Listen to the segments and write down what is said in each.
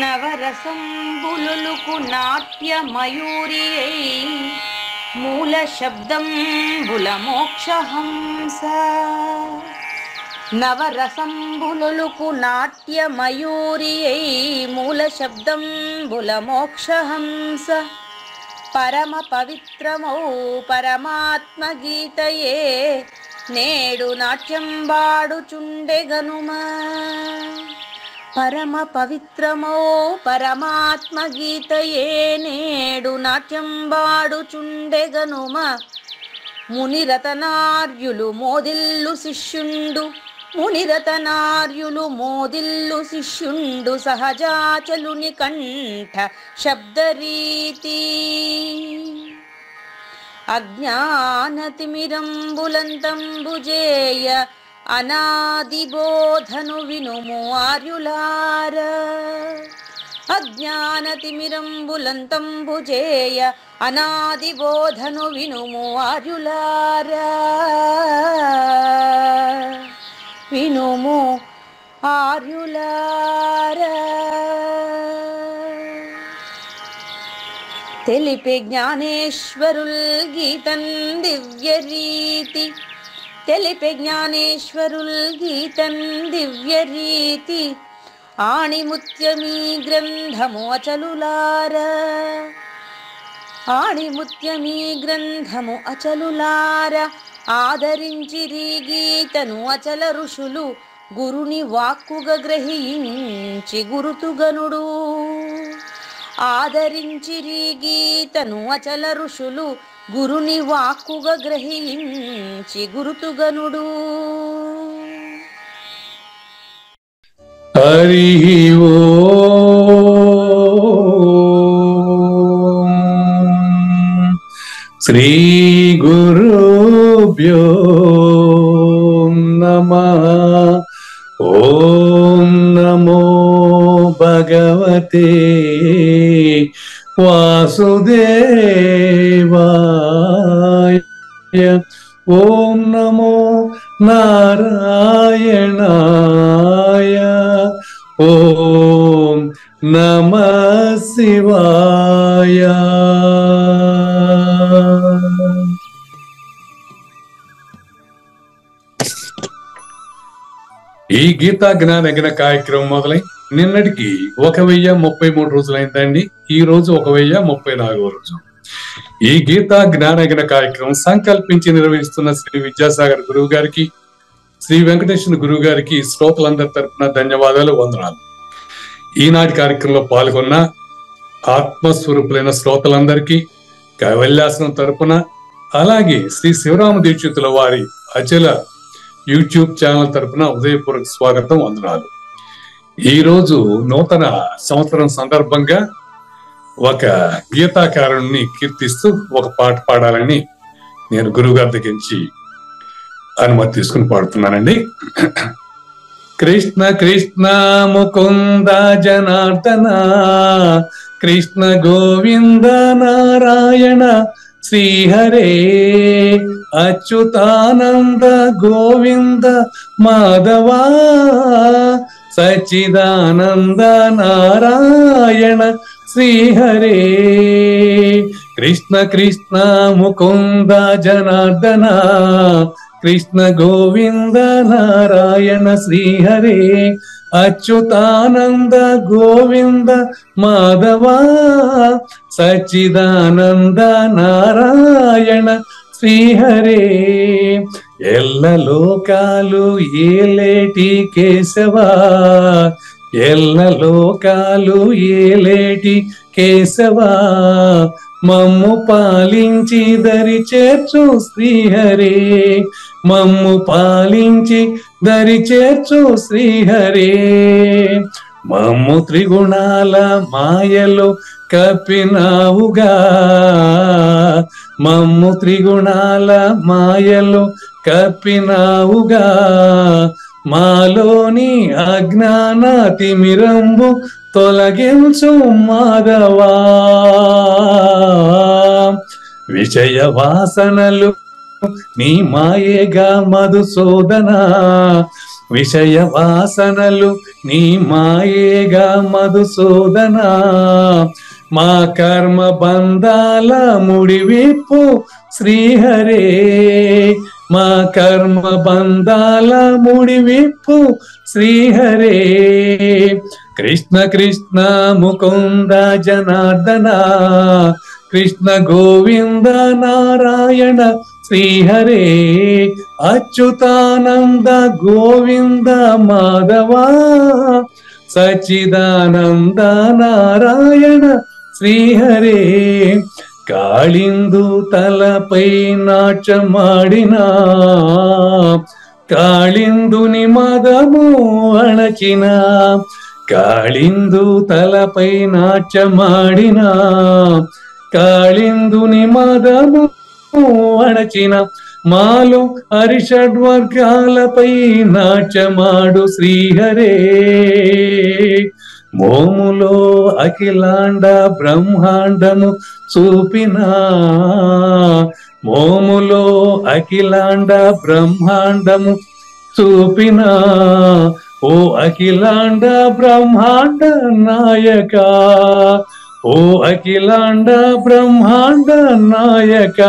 నవరసంబులుకు నాట్య మయూరియై మూల శబ్దంబుల మోక్షహంస. నవరసంబులుకు నాట్య మయూరియై మూల శబ్దంబుల మోక్షహంస. పరమ పవిత్రమౌ పరమాత్మ గీతయే నేడు నాట్యం వాడుచుండెగనుమా. పరమ పవిత్రమో పరమాత్మ గీతయే నేడు నాట్యం వాడుచుండెగనుమ. మునిరతనార్యులు మోదిల్లు శిష్యుండు, మునిరతనార్యులు మోదిల్లు శిష్యుండు సహజాచలుని కంఠ శబ్దరీతి. అజ్ఞానతిమిరంబులంతంబుజేయ అనాది బోధను వినుము ఆర్యులార. అజ్ఞానతిమిరంబులంతంబుజేయ అనాది బోధను వినుము ఆర్యులార. వినుము ఆర్యులార. తెలిపే జ్ఞానేశ్వరుల్ గీతం దివ్య రీతి. తెలిపే జ్ఞానేశ్వరుల్ గీతం దివ్య రీతి. ఆణిముత్యమీ గ్రంథము అచలులార. ఆణిముత్యమీ గ్రంథము అచలులార. ఆదరించిరి గీతను అచల ఋషులు గురుని వాక్కుగా గ్రహించి గురుతుగనుడు. ఆదరించిరి గీతను అచల ఋషులు గురుని వాక్కుగా గ్రహించి గురుతుగనుడు. హరి ఓం. శ్రీ గురుభ్యో నమః. ఓం నమో భగవతే వాసుదేవాయ. ఓం నమో నారాయణాయ. ఓం నమః శివాయ. ఈ గీతా జ్ఞానయజ్ఞ కార్యక్రమం మొదలై నిన్నటికి 1033 రోజులైందండి. ఈ రోజు 1034వ రోజు. ఈ గీతా జ్ఞానయజ్ఞ కార్యక్రమం సంకల్పించి నిర్వహిస్తున్న శ్రీ విద్యాసాగర్ గురువు గారికి, శ్రీ వెంకటేశ్వర గురువు గారికి శ్రోతలందరి తరపున ధన్యవాదాలు, వందనాలు. ఈనాటి కార్యక్రమంలో పాల్గొన్న ఆత్మస్వరూపులైన శ్రోతలందరికీ కైవల్యాసనం తరపున, అలాగే శ్రీ శివరామ దీక్షితుల వారి అచల యూట్యూబ్ ఛానల్ తరపున ఉదయపూర్వక స్వాగతం, వందనాలు. ఈ రోజు నూతన సంవత్సరం సందర్భంగా ఒక గీతాకారుణ్ణి కీర్తిస్తూ ఒక పాట పాడాలని నేను గురువు గారి దగ్గర నుంచి అనుమతి తీసుకుని పాడుతున్నానండి. కృష్ణ కృష్ణ ముకుంద జనార్దన, కృష్ణ గోవింద నారాయణ శ్రీహరే, అచ్యుతానంద గోవింద మాధవా, సచ్చిదానంద నారాయణ శ్రీహరే. కృష్ణ కృష్ణ ముకుంద జనార్దన, కృష్ణ గోవింద నారాయణ శ్రీహరే, అచ్యుతానంద గోవింద మాధవా, సచ్చిదానంద నారాయణ శ్రీహరే. ఎల్ల లోకాలు ఏలేటి కేశవా, ఎల్ల లోకాలు ఏలేటి కేశవా, మమ్ము పాలించి దరి చేర్చు శ్రీహరే, మమ్ము పాలించి దరి చేర్చు శ్రీహరే. మమ్ము త్రిగుణాల మాయలో కప్పినావుగా, మమ్ము త్రిగుణాల మాయలో కప్పినావుగా, మాలోని అజ్ఞాన తిమిరంబు తొలగించు మాధవా. విషయ వాసనలు నీ మాయేగా మధుసూదన, విషయ వాసనలు నీ మాయేగా మధుసూదనా, మా కర్మ బంధాల ముడివిప్పు శ్రీహరే, మా కర్మ బంధాల ముడివిప్పు శ్రీహరే. కృష్ణ కృష్ణ ముకుంద జనార్దన, కృష్ణ గోవింద నారాయణ శ్రీహరే, అచ్యుతానంద గోవింద మాధవా, సచ్చిదానంద నారాయణ శ్రీహరే. కాళిందు తలపై నాట్యమాడిన, కాళిందుని మదము అణచిన, కాళిందు తలపై నాట్యమాడిన, కాళిందుని మదము అణచిన, మాలో హరిషడ్వర్గాలపై నాట్యమాడు శ్రీహరే. మోములో అఖిలాండ బ్రహ్మాండము చూపిన, మోములో అఖిలాండ బ్రహ్మాండము చూపిన, ఓ అఖిలాండ బ్రహ్మాండ నాయక, ఓ అఖిలాండ బ్రహ్మాండ నాయక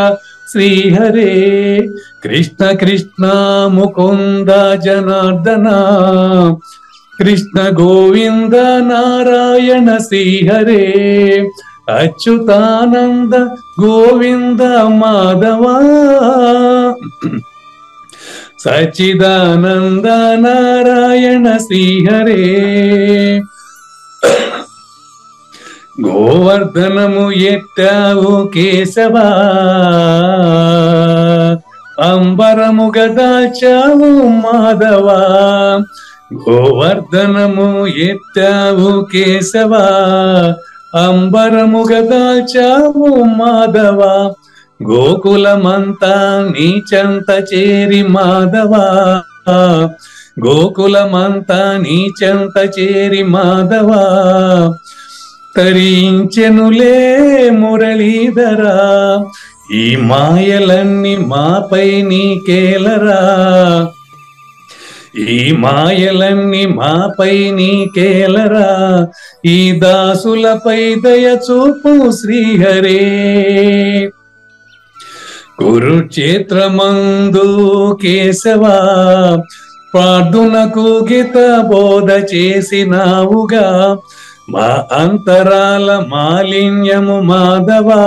శ్రీహరే. కృష్ణ కృష్ణ ముకుంద జనార్దన, కృష్ణ గోవింద నారాయణ శ్రీహరే, అచ్యుతానంద గోవింద మాధవా, సచ్చిదానంద నారాయణ శ్రీహరే. గోవర్ధనము ఎత్తావు కేశవా, అంబరము గదాచావు మాధవా, గోవర్ధనము ఎత్తావు కేశవా, అంబరము గదాచావు మాధవా, గోకులమంతా నీచంత చేరి మాధవా, గోకులమంతా నీచంత చేరి మాధవా, తరించెనులే మురళీధరా, ఈ మాయలన్నీ మాపై నీకేలరా, ఈ మాయలన్నీ మాపై నీకేలరా, ఈ దాసులపై దయచూపు శ్రీహరే. కురుక్షేత్రమందు కేశవా, ప్రార్థనకు గీత బోధ చేసినావుగా, మా అంతరాల మాలిన్యము మాధవా,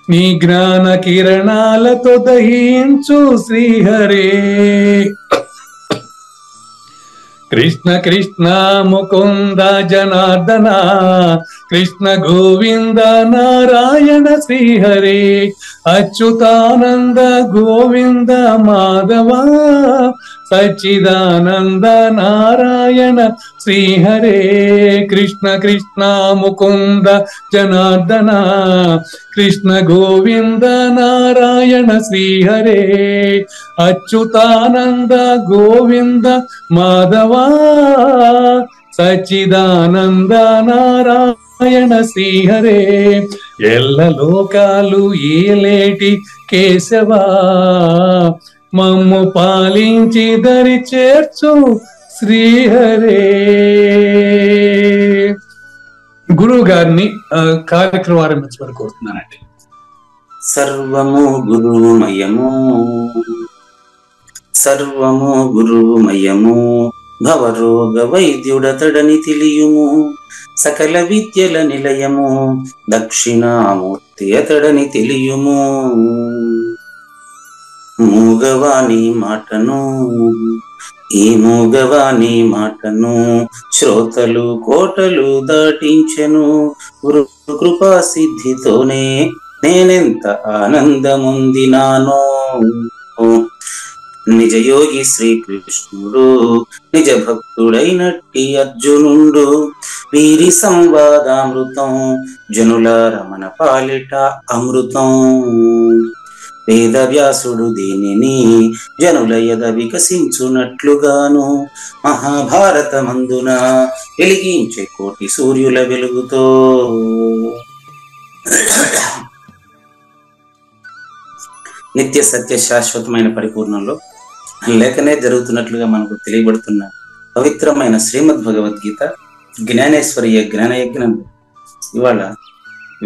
నీ జ్ఞాన కిరణాలతో దహించు శ్రీహరే. కృష్ణ కృష్ణ ముకుంద జనార్దన, కృష్ణ గోవింద నారాయణ శ్రీహరే, అచ్యుతానంద గోవింద మాధవా, సచ్చిదానంద నారాయణ శ్రీహరే. కృష్ణ కృష్ణ ముకుంద జనార్దన, కృష్ణ గోవింద నారాయణ శ్రీహరే, అచ్యుతానంద గోవింద మాధవా, సచ్చిదానంద నారాయణ శ్రీహరే. ఎల్ల లోకాలు ఏలేటి కేశవా, మమ్ము పాలించి దరి చేర్చు శ్రీహరే. గురువు గారిని కార్యక్రమం ఆరంభించమని కోరుతున్నానండి. సర్వము గురుమయము, సర్వము గురుమయము, భవరోగ వైద్యుడతడని తెలియుము, సకల విద్యల నిలయము, దక్షిణామూర్తి అతడని తెలియుము. మూగవాణి మాటను, ఈ మూగవాణి మాటను శ్రోతలు కోటలు దాటించెను, గురు కృపా సిద్ధితోనే నేనెంత ఆనందముందినానో. నిజయోగి శ్రీకృష్ణుడు, నిజ భక్తుడైనట్టి అర్జునుడు, వీరి సంవాదామృతం జనుల రమణ పాలిట అమృతం. వేదవ్యాసుడు దీనిని జనుల యద వికసించునట్లుగాను, మహాభారతమందున వెలిగించే కోటి సూర్యుల వెలుగుతో. నిత్య సత్య శాశ్వతమైన పరిపూర్ణంలో లేకనే జరుగుతున్నట్లుగా మనకు తెలియబడుతున్న పవిత్రమైన శ్రీమద్ భగవద్గీత జ్ఞానేశ్వరీయ జ్ఞానయజ్ఞం ఇవాళ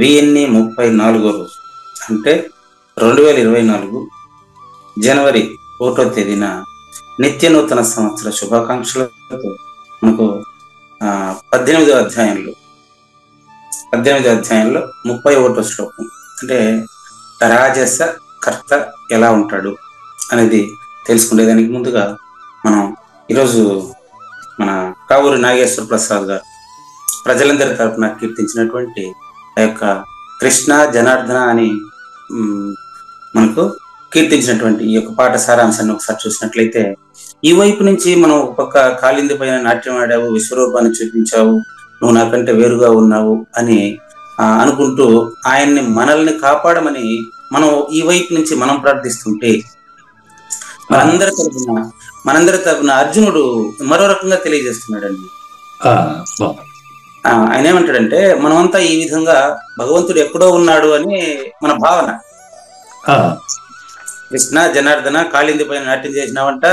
1034వ రోజు, అంటే 2024 జనవరి 1వ తేదీన నిత్య నూతన సంవత్సర శుభాకాంక్షలతో మనకు 18వ అధ్యాయంలో 31వ శ్లోకం, అంటే రాజస కర్త ఎలా ఉంటాడు అనేది తెలుసుకునేదానికి ముందుగా మనం ఈరోజు మన కావూరి నాగేశ్వర ప్రసాద్ గారు ప్రజలందరి తరపున కీర్తించినటువంటి ఆ యొక్క కృష్ణ జనార్దన అని మనకు కీర్తించినటువంటి ఈ యొక్క పాట సారాంశాన్ని ఒకసారి చూసినట్లయితే, ఈ వైపు నుంచి మనం ఒక పక్క కాలింది పైన నాట్యం ఆడావు, విశ్వరూపాన్ని చూపించావు, నువ్వు నాకంటే వేరుగా ఉన్నావు అని అనుకుంటూ ఆయన్ని మనల్ని కాపాడమని మనం ఈ వైపు నుంచి మనం ప్రార్థిస్తుంటే, మనందరి తరపున అర్జునుడు మరో రకంగా తెలియజేస్తున్నాడండి. ఆయన ఏమంటాడంటే, మనమంతా ఈ విధంగా భగవంతుడు ఎక్కడో ఉన్నాడు అని మన భావన. కృష్ణ జనార్దన కాళింది పైన నాట్యం చేసినావంట,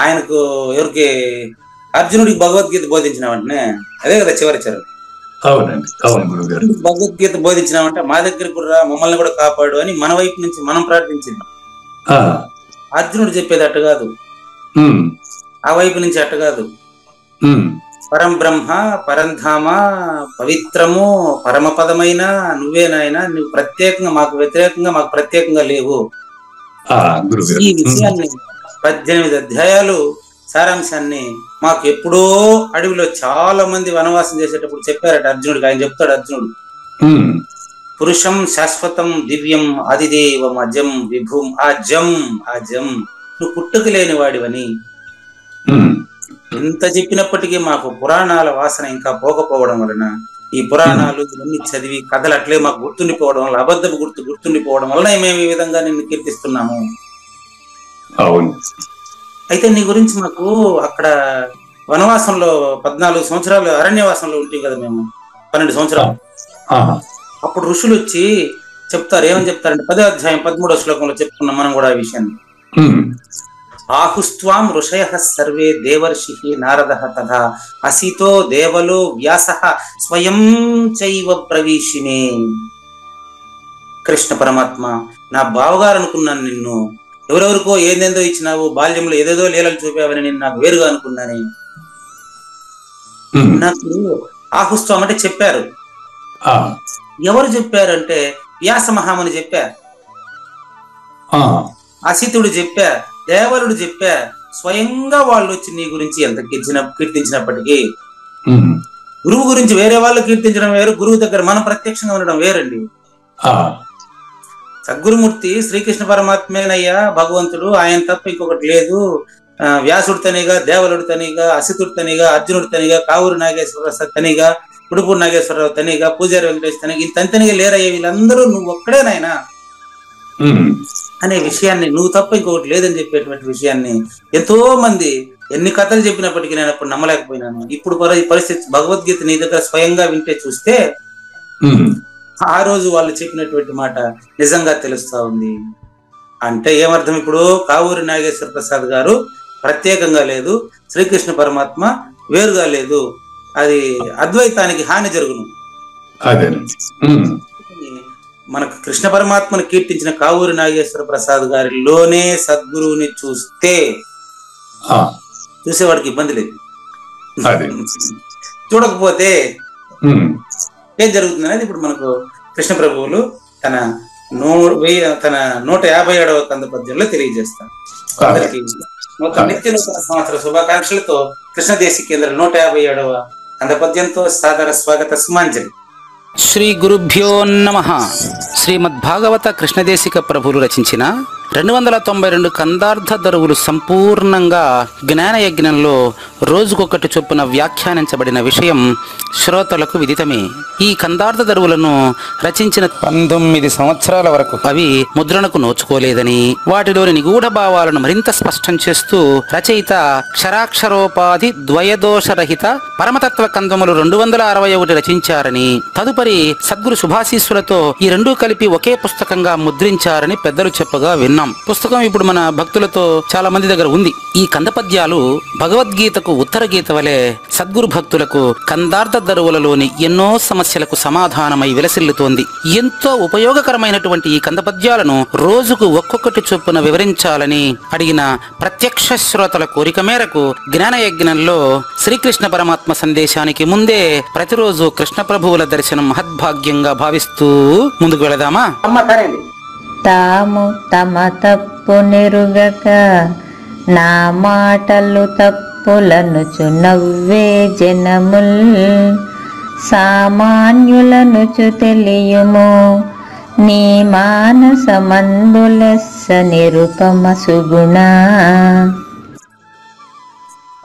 ఆయనకు ఎవరికి అర్జునుడికి భగవద్గీత బోధించినావంటనే, అదే కదా చివరి చరణం. భగవద్గీత బోధించినావంట, మా దగ్గర కూడా మమ్మల్ని కూడా కాపాడు అని మన వైపు నుంచి మనం ప్రార్థించింది. అర్జునుడు చెప్పేది అట్ట కాదు, ఆ వైపు నుంచి అట్ట కాదు. పరం బ్రహ్మ పరంధామ పవిత్రము పరమపదమైన నువ్వే నాయన, నువ్వు ప్రత్యేకంగా మాకు వ్యతిరేకంగా మాకు ప్రత్యేకంగా లేవు. ఈ విషయాన్ని 18 అధ్యాయాలు సారాంశాన్ని మాకు ఎప్పుడో అడవిలో చాలా మంది వనవాసం చేసేటప్పుడు చెప్పారట అర్జునుడికి. ఆయన చెప్తాడు అర్జునుడు, పురుషం శాశ్వతం దివ్యం ఆదిదేవం అజం విభూం అజం నువ్వు పుట్టుక లేని వాడివని. ఎంత చెప్పినప్పటికీ మాకు పురాణాల వాసన ఇంకా పోకపోవడం వలన, ఈ పురాణాలు ఇవన్నీ చదివి కథలు అట్లే మాకు గుర్తుండిపోవడం వల్ల, అబద్ధపు గుర్తుండిపోవడం వలన మేము ఈ విధంగా నిన్ను కీర్తిస్తున్నాము. అయితే నీ గురించి మాకు అక్కడ వనవాసంలో 14 సంవత్సరాలు అరణ్యవాసంలో ఉంటాం కదా మేము, 12 సంవత్సరాలు. అప్పుడు ఋషులు వచ్చి చెప్తారు, ఏమని చెప్తారంటే 10వ అధ్యాయం 13వ శ్లోకంలో చెప్పుకున్నాం మనం కూడా ఆ విషయాన్ని. ఆహుస్త్వాం ఋషయః సర్వే దేవర్షిః నారదః తథా అసితో దేవలో వ్యాసః స్వయం చైవ ప్రవీశినే. కృష్ణ పరమాత్మ, నా బావగారు అనుకున్నాను నిన్ను, ఎవరెవరికో ఏదేందో ఇచ్చినావు, బాల్యంలో ఏదేదో లీలలు చూపావని నేను నాకు వేరుగా అనుకున్నాను. నాకు ఆహుస్త్వం అంటే చెప్పారు. ఎవరు చెప్పారంటే వ్యాస మహాముని చెప్పారు, అసితుడు చెప్పా, దేవరుడు చెప్పా, స్వయంగా వాళ్ళు వచ్చి నీ గురించి ఎంత కీర్తించినప్పటికీ, గురువు గురించి వేరే వాళ్ళు కీర్తించడం వేరు, గురువు దగ్గర మనం ప్రత్యక్షంగా ఉండడం వేరండి. సద్గురుమూర్తి శ్రీకృష్ణ పరమాత్మేనయ్యా భగవంతుడు, ఆయన తప్ప ఇంకొకటి లేదు. వ్యాసుడు తనిగా, దేవరుడు తనిగా, అసితుడు తనిగా, అర్జునుడు తనిగా, కావూరు నాగేశ్వర ప్రసాద్ తనిగా, ఉడుపూరు నాగేశ్వరరావు తనిగా, పూజారి వెంకటేష్ తనిగా, ఇంత తనిగా లేరయ్యా, వీళ్ళందరూ నువ్వు ఒక్కడేనాయనా అనే విషయాన్ని, నువ్వు తప్ప ఇంకొకటి లేదని చెప్పేటువంటి విషయాన్ని ఎంతో మంది ఎన్ని కథలు చెప్పినప్పటికీ నేను అప్పుడు నమ్మలేకపోయినాను. ఇప్పుడు పరిస్థితి భగవద్గీత నీ దగ్గర స్వయంగా వింటే చూస్తే ఆ రోజు వాళ్ళు చెప్పినటువంటి మాట నిజంగా తెలుస్తా ఉంది. అంటే ఏమర్థం, ఇప్పుడు కావూరి నాగేశ్వర ప్రసాద్ గారు ప్రత్యేకంగా లేదు, శ్రీకృష్ణ పరమాత్మ వేరుగా లేదు, అది అద్వైతానికి హాని జరుగును. మనకు కృష్ణ పరమాత్మను కీర్తించిన కావూరి నాగేశ్వర ప్రసాద్ గారిలోనే సద్గురువుని చూస్తే చూసేవాడికి ఇబ్బంది లేదు. చూడకపోతే ఏం జరుగుతుంది అనేది ఇప్పుడు మనకు కృష్ణ ప్రభువులు తన 157వ కంద పద్యంలో తెలియజేస్తారు. అందరికి నిత్య నూతన సంవత్సర శుభాకాంక్షలతో కృష్ణదేశి కేంద్ర 157వ కంద పద్యంతో సాదర స్వాగత సుమాంజలి. శ్రీ గురుభ్యో నమః. శ్రీమద్భాగవత కృష్ణదేశిక ప్రభువులు రచించిన 292 కందార్థ దరువులు సంపూర్ణంగా జ్ఞానయజ్ఞంలో రోజుకొకటి చొప్పున వ్యాఖ్యానించబడిన విషయం శ్రోతలకు విదితమే. ఈ కందార్థ దరువులను రచించిన 19 సంవత్సరాల వరకు అవి ముద్రణకు నోచుకోలేదని, వాటిలోని నిగూఢ భావాలను మరింత స్పష్టం చేస్తూ రచయిత క్షరాక్షరోపాధి ద్వయదోషరహిత పరమతత్వ కందములు 261 రచించారని, తదుపరి సద్గురు శుభాశీస్సులతో ఈ రెండూ కలిపి ఒకే పుస్తకంగా ముద్రించారని పెద్దలు చెప్పగా విన్నాం. ఉన్నాం. పుస్తకం ఇప్పుడు మన భక్తులతో చాలా మంది దగ్గర ఉంది. ఈ కంద పద్యాలు భగవద్గీతకు ఉత్తర గీత వలె సద్గురు భక్తులకు కందార్థ దరువులలోని ఎన్నో సమస్యలకు సమాధానమై విలసిల్లుతోంది. ఎంతో ఉపయోగకరమైనటువంటి ఈ కంద పద్యాలను రోజుకు ఒక్కొక్కటి చొప్పున వివరించాలని అడిగిన ప్రత్యక్ష శ్రోతల కోరిక మేరకు జ్ఞానయజ్ఞంలో శ్రీకృష్ణ పరమాత్మ సందేశానికి ముందే ప్రతిరోజు కృష్ణ ప్రభువుల దర్శనం మహద్భాగ్యంగా భావిస్తూ ముందుకు వెళదామా? తాము తమ తప్పు నెరుగక నా మాటలు తప్పులనుచు నవ్వే జనముల్ సామాన్యులనుచు తెలియుము నీ మానసమందులెస్స నిరుపమ సుగుణ.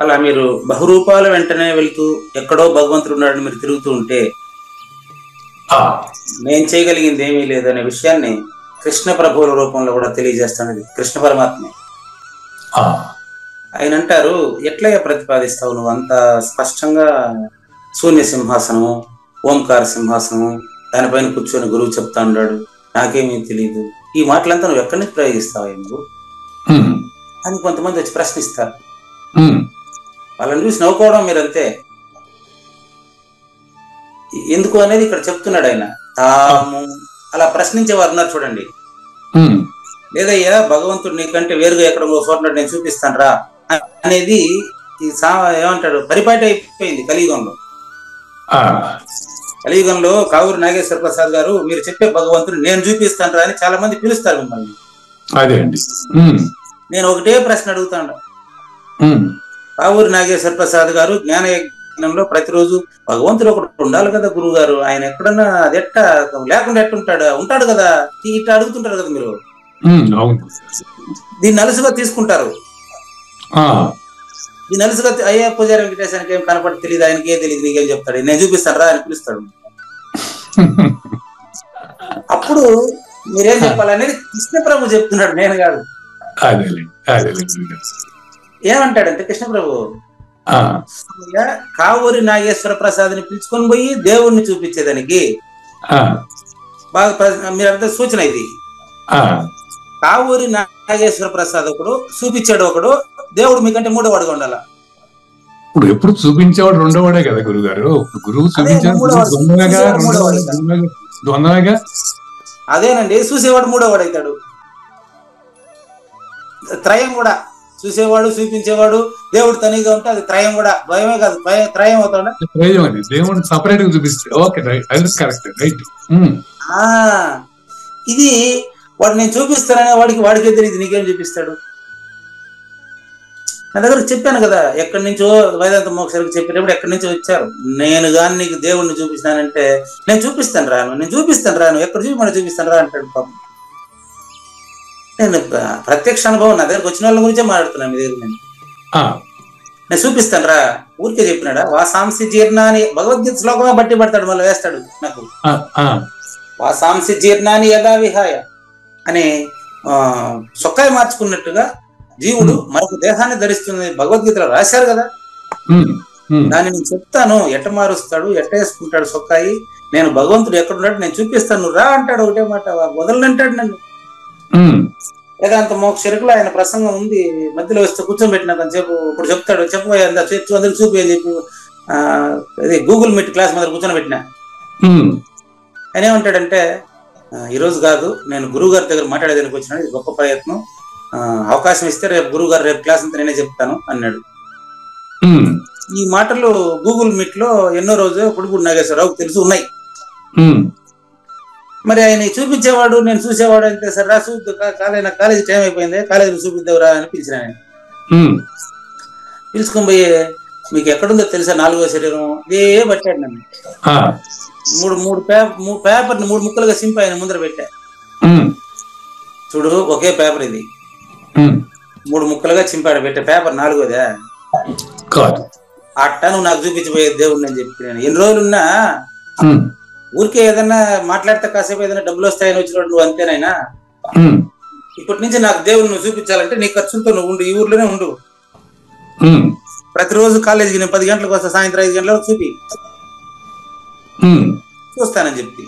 అలా మీరు బహురూపాల వెంటనే వెళ్తూ ఎక్కడో భగవంతుడు ఉన్నాడని మీరు తిరుగుతూ ఉంటే నేను చేయగలిగింది ఏమీ లేదనే విషయాన్ని కృష్ణ ప్రభువుల రూపంలో కూడా తెలియజేస్తానది కృష్ణ పరమాత్మే. ఆయన అంటారు, ఎట్లా ప్రతిపాదిస్తావు నువ్వు అంత స్పష్టంగా? శూన్య సింహాసనము, ఓంకార సింహాసనము, దానిపైన కూర్చొని గురువు చెప్తా ఉన్నాడు, నాకేమీ తెలియదు, ఈ మాటలంతా నువ్వు ఎక్కడి నుంచి ప్రయోగిస్తావు నువ్వు అని కొంతమంది వచ్చి ప్రశ్నిస్తారు. వాళ్ళని చూసి నవ్వుకోవడం మీరంతే. ఎందుకు అనేది ఇక్కడ చెప్తున్నాడు ఆయన. తాము అలా ప్రశ్నించే వారు ఉన్నారు చూడండి. లేదయ్యా భగవంతుడు నీకంటే వేరుగా ఎక్కడ చోటున్నాడు నేను చూపిస్తాను రా అనేది ఏమంటాడు పరిపాటి అయిపోయింది కలియుగంలో. కలియుగంలో కావూరు నాగేశ్వర ప్రసాద్ గారు మీరు చెప్పే భగవంతుడు నేను చూపిస్తాను రా అని చాలా మంది పిలుస్తారు మిమ్మల్ని. నేను ఒకటే ప్రశ్న అడుగుతాను. కావూరు నాగేశ్వర ప్రసాద్ గారు జ్ఞానయజ్ఞంలో ప్రతిరోజు భగవంతుడు ఒకటి ఉండాలి కదా గురువు గారు, ఆయన ఎక్కడన్నా అది ఎట్ట లేకుండా ఎట్టుంటాడు ఉంటాడు కదా ఇట్లా అడుగుతుంటారు కదా మీరు. దీన్ని అలసుగా తీసుకుంటారు. దీన్ని అలసుగా అయ్యా పూజారి వెంకటేశానికి ఏం కనపడి తెలియదు, ఆయనకి ఏం తెలియదు, నీకేం చెప్తాడు, నేను చూపిస్తాను రా అని పిలుస్తాడు. అప్పుడు మీరేం చెప్పాలనేది కృష్ణ ప్రభు చెప్తున్నాడు, నేను కాదు. ఏమంటాడంటే కృష్ణ ప్రభు కావూరి నాగేశ్వర ప్రసాద్ని పిలుచుకొని పోయి దేవుణ్ణి చూపించేదానికి బాగా మీరంతా సూచన ఇది. కావూరి నాగేశ్వర ప్రసాద్ ఒకడు చూపించాడు, ఒకడు దేవుడు మీకంటే మూడోవాడుగా ఉండాల. ఇప్పుడు ఎప్పుడు చూపించేవాడు రెండోవాడే కదా గురువు గారు. గురువు చూపించాడు అదేనండి, చూసేవాడు మూడోవాడు అవుతాడు. త్రయం కూడా చూసేవాడు చూపించేవాడు దేవుడు తనిగా ఉంటే అది త్రయం కూడా, భయమే కాదు త్రయం అవుతాడు. దేవుడు సపరేట్ గా చూపిస్తే ఓకే కరెక్ట్ రైట్. ఇది వాడు నేను చూపిస్తాననే వాడికే తెలియదు, నీకేం చూపిస్తాడు? నా దగ్గర చెప్పాను కదా, ఎక్కడి నుంచో వేదాంత మోక్షరికి చెప్పేటప్పుడు ఎక్కడి నుంచో వచ్చారు. నేను కానీ నీకు దేవుడిని చూపిస్తానంటే నేను చూపిస్తాను రాను ఎక్కడ చూపి చూపిస్తాను రా అంటాడు పాపం. నేను ప్రత్యక్ష అనుభవం నా దగ్గరకు వచ్చిన వాళ్ళ గురించే మాట్లాడుతున్నాను మీ దగ్గర. నేను చూపిస్తాను రా ఊరికే చెప్పినాడా? వాసాంసి జీర్ణాన్ని భగవద్గీత శ్లోకమే బట్టి పడతాడు, మళ్ళీ వేస్తాడు నాకు. వాసాంసి జీర్ణాన్ని యథా విహాయ అని సొక్కాయి మార్చుకున్నట్టుగా జీవుడు మరొక దేహాన్ని ధరిస్తుంది భగవద్గీతలో రాశారు కదా. దాన్ని నేను చెప్తాను ఎట్ట మారుస్తాడు, ఎట్ట వేసుకుంటాడు సొక్కాయి, నేను భగవంతుడు ఎక్కడున్నాడు నేను చూపిస్తాను రా అంటాడు. ఒకటే మాట వదలనంటాడు నన్ను. వేదాంత మోక్షరికులు ఆయన ప్రసంగం ఉంది, మధ్యలో వస్తే కూర్చోబెట్టిన కొంచెంసేపు ఇప్పుడు చెప్తాడు, చెప్పబోయే అందరికి చూపి అని చెప్పి అది గూగుల్ మీట్ క్లాస్ మొదలు కూర్చొని పెట్టిన. ఆయన ఏమంటాడంటే, ఈరోజు కాదు నేను గురువు గారి దగ్గర మాట్లాడేదానికి వచ్చినాడు, ఇది గొప్ప ప్రయత్నం, అవకాశం ఇస్తే రేపు గురువు గారు రేపు క్లాస్ అంతా నేనే చెప్తాను అన్నాడు. ఈ మాటలు గూగుల్ మీట్ లో ఎన్నో రోజు పుడుపూడి నాగేశ్వరరావుకు తెలుసు ఉన్నాయి. మరి ఆయన చూపించేవాడు నేను చూసేవాడు అంటే సరే రా చూద్దు కాలేజీ టైం అయిపోయింది కాలేజీలో చూపిద్దావురా అని పిలిచిన. ఆయన పిలుచుకొని పోయి మీకు ఎక్కడుందో తెలుసా 4వ శరీరం ఇదే పట్టాడు నన్ను. మూడు పేపర్ని 3 ముక్కలుగా సింపి ఆయన ముందర పెట్టా. చూడు ఒకే పేపర్ ఇది, 3 ముక్కలుగా చింపాడు పెట్టే పేపర్ 4వదే అట్ట నువ్వు నాకు చూపించిపోయేది దేవుడిని అని చెప్పి. నేను ఎన్ని రోజులున్నా ఊరికే ఏదన్నా మాట్లాడితే కాసేపు ఏదైనా డబ్బులు వస్తాయని వచ్చినట్టు నువ్వు అంతేనైనా. ఇప్పటి నుంచి నాకు దేవుడిని నువ్వు చూపించాలంటే నీ ఖర్చులతో నువ్వు ఉండు, ఈ ఊర్లోనే ఉండు. ప్రతిరోజు కాలేజీకి నేను 10 గంటలకు వస్తా, సాయంత్రం 5 గంటలకు చూపి చూస్తానని చెప్పి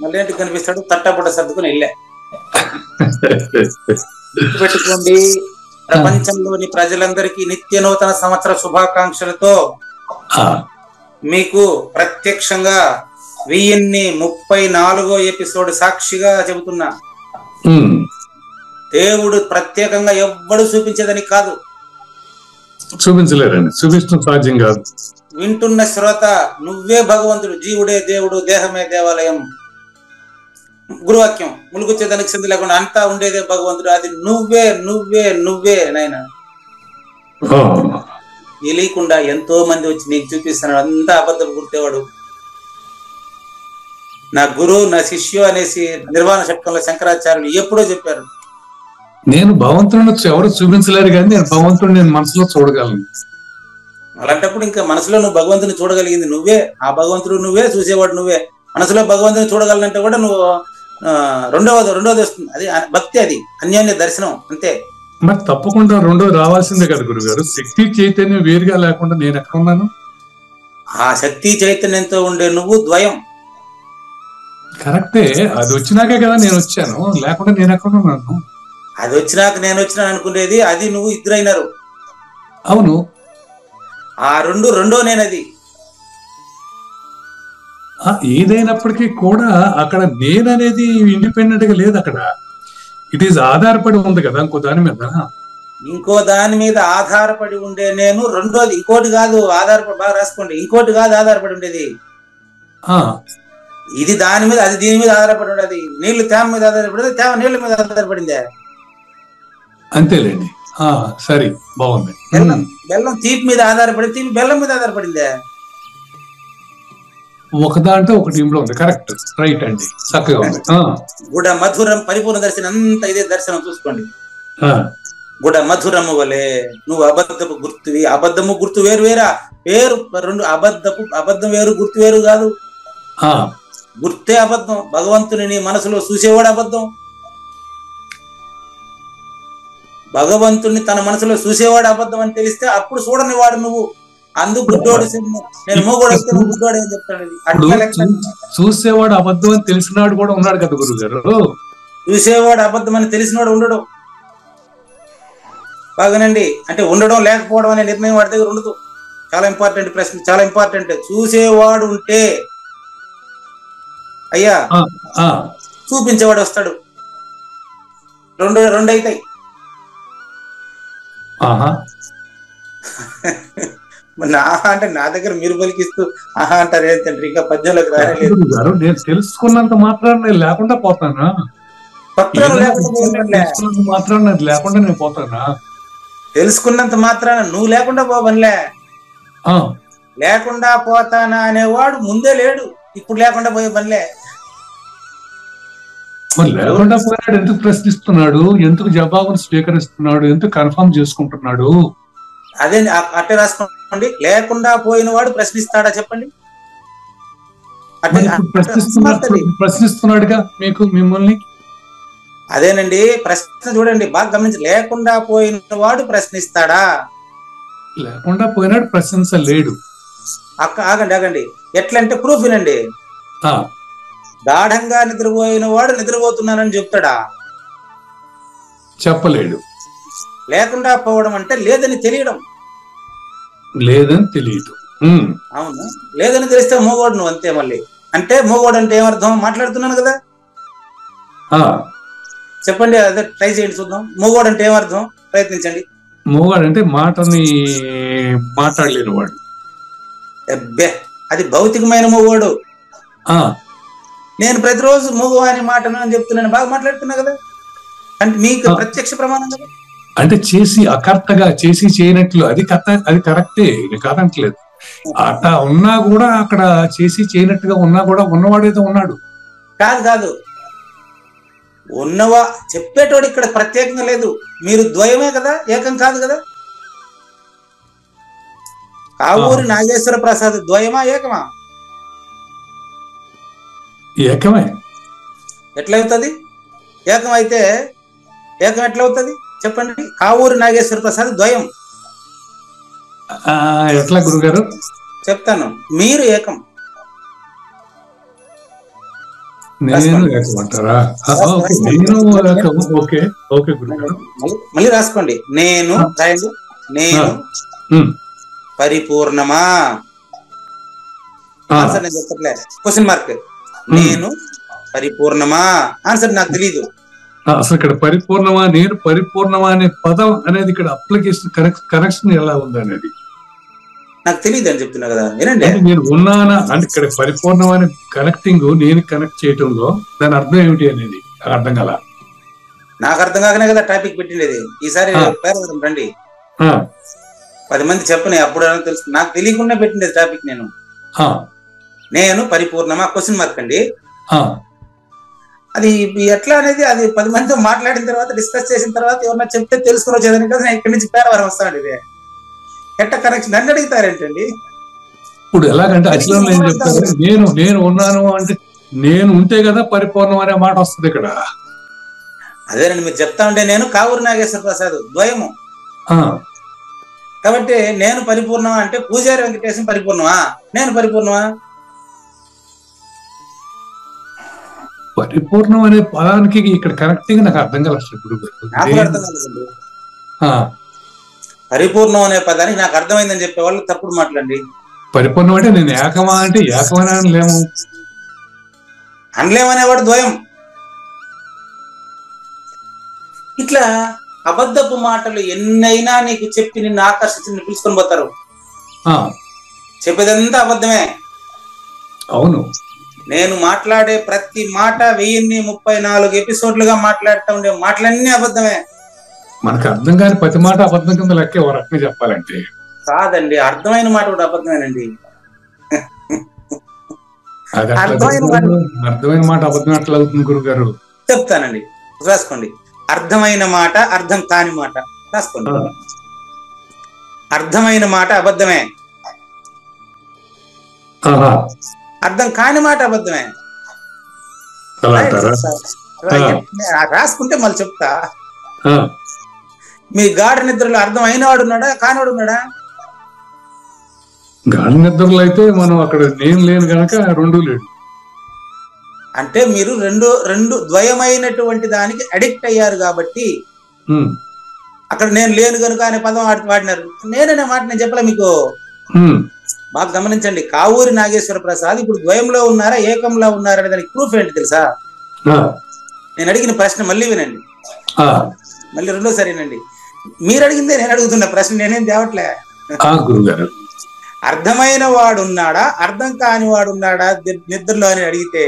మళ్ళీ ఏంటికి కనిపిస్తాడు, తట్టపట్ట సర్దుకుని వెళ్ళా. గుర్తుపెట్టుకోండి, ప్రపంచంలోని ప్రజలందరికీ నిత్య నూతన సంవత్సర శుభాకాంక్షలతో మీకు ప్రత్యక్షంగా 1034వ ఎపిసోడ్ సాక్షిగా చెబుతున్నా. దేవుడు ప్రత్యేకంగా ఎవ్వడు చూపించేదని కాదు, చూపించలేరండి, చూపించడం సాధ్యం కాదు. వింటున్న శ్రోత నువ్వే భగవంతుడు, జీవుడే దేవుడు, దేహమే దేవాలయం. గురువాక్యం ములుగుచ్చేదానికి సింధు లేకుండా అంతా ఉండేదే భగవంతుడు. అది నువ్వే నువ్వే నువ్వే నాయన. తెలియకుండా ఎంతో మంది వచ్చి నీకు చూపిస్తున్నాడు, అంతా అబద్ధం గుర్తేవాడు. నా గురువు నా శిష్యు అనేసి నిర్వాణ శతకంలో శంకరాచార్యులు ఎప్పుడో చెప్పారు. నేను భగవంతుడిని ఎవరు చూపించలేరు కానీ నేను భగవంతుడిని నేను మనసులో చూడగలను. అలాంటప్పుడు ఇంకా మనసులో నువ్వు భగవంతుని చూడగలిగింది నువ్వే, ఆ భగవంతుడు నువ్వే, చూసేవాడు నువ్వే. మనసులో భగవంతుని చూడగలనంటే కూడా నువ్వు రెండవది వస్తుంది, అది భక్తి, అది అన్యోన్య దర్శనం, అంతే. మరి తప్పకుండా రెండోది రావాల్సిందే కదా గురుగారు. శక్తి చైతన్యం వేరుగా లేకుండా నేను ఎక్కడ ఉన్నాను? ఆ శక్తి చైతన్యంతో ఉండే నువ్వు ద్వయం. కరెక్టే, అది వచ్చినాకే కదా నేను వచ్చాను, లేకుండా నేను ఎక్కడ ఉన్నాను? అది వచ్చినాక నేను వచ్చినాను అనుకునేది, అది నువ్వు ఇద్దరైనారు. అవును, ఆ రెండో నేనది. ఏదైనప్పటికీ కూడా అక్కడ నేననేది ఇండిపెండెంట్ గా లేదు, అక్కడ ఇట్ ఈస్ ఆధారపడి ఉంది కదా ఇంకో దాని మీద. ఇంకో దాని మీద ఆధారపడి ఉండే నేను రెండోది, ఇంకోటి కాదు ఆధారపడి, బాగా రాసుకోండి, ఇంకోటి కాదు ఆధారపడి ఉండేది. ఇది దాని మీద, అది దీని మీద ఆధారపడి ఉండేది. నీళ్లు తేమ మీద ఆధారపడింది, తేమ నీళ్ల మీద ఆధారపడిందే, అంతేలేండి. సరే, బాగుంది. బెల్లం తీపి మీద ఆధారపడి, తీపి బెల్లం మీద ఆధారపడిందే. ఒక దాంట్లో ఒకటి ఇంట్లో ఉంది. కరెక్ట్, రైట్ అండి, చక్కగా ఉంది. గుడ మధురం పరిపూర్ణ దర్శనం అంతా ఇదే దర్శనం. చూసుకోండి, గుడ మధురము వలె నువ్వు అబద్ధపు గుర్తువి. అబద్ధము గుర్తు వేరు వేరా? వేరు, రెండు. అబద్ధం వేరు, గుర్తు వేరు కాదు. గుర్తే అబద్ధం. భగవంతుని నీ మనసులో చూసేవాడు అబద్ధం. భగవంతుని తన మనసులో చూసేవాడు అబద్ధం అని తెలిస్తే అప్పుడు చూడని వాడు నువ్వు. అందుకు గుడ్డోడు, నేను మూగోడు వస్తే నువ్వు గుడ్డోడు అని చెప్తాడు. చూసేవాడు అబద్ధం అని తెలిసినాడు కూడా ఉన్నాడు కదా గురువు గారు. చూసేవాడు అబద్ధం అని తెలిసినవాడు ఉండడు. బాగానండి, అంటే ఉండడం లేకపోవడం అనే నిర్ణయం వాడి దగ్గర ఉండదు. చాలా ఇంపార్టెంట్ ప్రశ్న, చాలా ఇంపార్టెంట్. చూసేవాడు ఉంటే అయ్యా చూపించేవాడు వస్తాడు. రెండు అవుతాయి. ఆహా అంటే నా దగ్గర మీరు పలికిస్తూ ఆహా అంటారు ఏంటంటే ఇంకా పద్యంలోకి రాలేదు. నేను తెలుసుకున్నంత మాత్రాన నేను లేకుండా పోతానా? మాత్రాన లేకుండా నేను పోతానా? తెలుసుకున్నంత మాత్రాన నువ్వు లేకుండా పోవనిలే. లేకుండా పోతానా అనేవాడు ముందే లేడు, ఇప్పుడు లేకుండా పోయే పనిలే. లేకుండా పోయినాడు ఎందుకు ప్రశ్నిస్తున్నాడు? ఎందుకు జవాబును స్వీకరిస్తున్నాడు? ఎందుకు కన్ఫర్మ్ చేసుకుంటున్నాడు? అదే అట్టే రాసుకోండి. లేకుండా పోయిన వాడు ప్రశ్నిస్తాడా చెప్పండి? ప్రశ్నిస్తున్నాడుగా మీకు, మిమ్మల్ని. అదేనండి ప్రశ్న, చూడండి బాగా గమనించి. లేకుండా పోయిన వాడు ప్రశ్నిస్తాడా? లేకుండా పోయినాడు ప్రశ్నించలేడు. ఆగండి. ఎట్లంటే ప్రూఫ్ వినండి. గాఢంగా నిద్రపోయిన వాడు నిద్రపోతున్నానని చెప్తాడా? చెప్పలేడు. లేకుండా పోవడం అంటే లేదని తెలియడం. లేదని తెలియదు. అవును, లేదని తెలిస్తే మోగోడు నువ్వు, అంతే. మళ్ళీ అంటే మోగోడు అంటే ఏమర్థం? మాట్లాడుతున్నాను కదా, చెప్పండి. అదే ట్రై చేయండి చూద్దాం. మోగోడు అంటే ఏమర్థం? ప్రయత్నించండి. మోగాడు అంటే మాటని మాట్లాడలేని వాడు. అబ్బే, అది భౌతికమైన మోగోడు. నేను ప్రతిరోజు మోగో అని మాటను అని చెప్తున్నాను, బాగా మాట్లాడుతున్నా కదా, అంటే మీకు ప్రత్యక్ష ప్రమాణం కదా. అంటే చేసి అకర్తగా చేసి చేయనట్లు, అది కరెక్టే, ఇది కాదంటలేదు. అట్లా ఉన్నా కూడా, అక్కడ చేసి చేయనట్టుగా ఉన్నా కూడా ఉన్నవాడైతే ఉన్నాడు. కాదు ఉన్నవా చెప్పేటోడు ఇక్కడ ప్రత్యేకంగా లేదు. మీరు ద్వయమే కదా, ఏకం కాదు కదా. కావూరి నాగేశ్వర ప్రసాద్ ద్వయమా ఏకమా? ఏకమే. ఎట్లవుతుంది? ఏకం అయితే ఏకం ఎట్లవుతుంది చెప్పండి? కావూరి నాగేశ్వర ప్రసాద్ ద్వయం. ఎట్లా గురుగారు? చెప్తాను. మీరు ఏకం. నేను ఏకమంటారా? ఓకే, నేను ఏకము. ఓకే ఓకే గురుగారు. మళ్ళీ రాసుకోండి. నేను రాయండి. నేను పరిపూర్ణమా? ఆన్సర్ నేను చెప్పట్లే, క్వశ్చన్ మార్క్. నేను పరిపూర్ణమా? ఆన్సర్ నాకు తెలీదు. అసలు ఇక్కడ పరిపూర్ణమా, నేను పరిపూర్ణమా అనే పదం అనేది ఇక్కడ అప్లికేషన్ కనెక్షన్ ఎలా ఉంది అనేది నాకు తెలియదు అని చెప్తున్నా కదా, వినండి. నేను ఉన్నానా అంటే ఇక్కడ పరిపూర్ణం అనే కనెక్టింగ్ నేను కనెక్ట్ చేయటంలో దాని అర్థం ఏమిటి అనేది అర్థం కల. నాకు అర్థం కాకనే కదా టాపిక్ పెట్టిండేది. ఈసారి పేరు రండి, 10 మంది చెప్పని, అప్పుడు తెలుసు. నాకు తెలియకుండా పెట్టిండేది టాపిక్. నేను పరిపూర్ణమా క్వశ్చన్ మార్క్ అండి. అది ఎట్లా అనేది అది 10 మందితో మాట్లాడిన తర్వాత, డిస్కస్ చేసిన తర్వాత ఎవరన్నా చెప్తే తెలుసుకుని వచ్చేదాన్ని కదా. నేను ఇక్కడి నుంచి పేరవరం వస్తాను. ఇది ఎట్ట కనెక్షన్ నన్ను అడుగుతారేంటండి? ఇప్పుడు ఎలాగంటే అచలంలో ఏం చెప్తారు, నేను ఉన్నాను అంటే నేను ఉంటే కదా పరిపూర్ణం అనే మాట వస్తుంది ఇక్కడ. అదేనండి మీరు చెప్తా ఉంటే, నేను కావూరు నాగేశ్వర ప్రసాద్ ద్వయము కాబట్టి నేను పరిపూర్ణమా అంటే పూజారి వెంకటేశం పరిపూర్ణమా? నేను పరిపూర్ణమా? పరిపూర్ణం అనే పదానికి ఇక్కడ కనెక్టింగ్ నాకు అర్థం కలదు గురువు నాకు అర్థం కాలేదండి. పరిపూర్ణం అనే పదానికి నాకు అర్థమైందని చెప్పే వాళ్ళు తప్పుడు మాట్లాడండి. పరిపూర్ణం అంటే నేను ఏకమా అంటే ఏకమని అనలేము, అనలేమనేవాడు ద్వయం. ఇట్లా అబద్ధపు మాటలు ఎన్నైనా నీకు చెప్పి నిన్ను ఆకర్షించి పిలుచుకొని పోతారు. చెప్పేదంతా అబద్ధమే. అవును, నేను మాట్లాడే ప్రతి మాట 1034 ఎపిసోడ్లుగా మాట్లాడుతూ ఉండే మాటలన్నీ అబద్ధమే. మనకు అర్థం కాని ప్రతి మాట అబద్ధం కింద లెక్క ఓ రకంగా చెప్పాలంటే. కాదండి, అర్థమైన మాట కూడా అబద్ధమేనండి. అర్థమైన మాట అబద్ధం ఎట్లా అవుతుంది గురువు గారు? చెప్తానండి, రాసుకోండి. అర్థమైన మాట అర్థం కాని మాట రాసుకోండి. అర్థమైన మాట అబద్ధమే, అర్థం కాని మాట అబద్ధమే. రాసుకుంటే మళ్ళీ చెప్తా. మీ గాఢ నిద్రలో అర్థం అయినవాడు ఉన్నాడా, కానివాడు ఉన్నాడా? గాఢ నిద్రలో అయితే మనం అక్కడ నేను లేను కనుక రెండూ లేడు. అంటే మీరు రెండు ద్వయమైనటువంటి దానికి అడిక్ట్ అయ్యారు కాబట్టి అక్కడ నేను లేను కనుక అనే పదం వాడినారు. నేననే మాట నేను చెప్పలే మీకు. బాగా గమనించండి. కావూరి నాగేశ్వర ప్రసాద్ ఇప్పుడు ద్వయంలో ఉన్నారా, ఏకంలో ఉన్నారా అనే దానికి ప్రూఫ్ ఏంటి తెలుసా? నేను అడిగిన ప్రశ్న మళ్ళీ వినండి, మళ్ళీ రెండోసారినండి. మీరు అడిగిందే నేను అడుగుతున్న ప్రశ్న, నేనేం తేవట్లే. అర్థమైన వాడు ఉన్నాడా, అర్థం కాని వాడు ఉన్నాడా నిద్రలో అని అడిగితే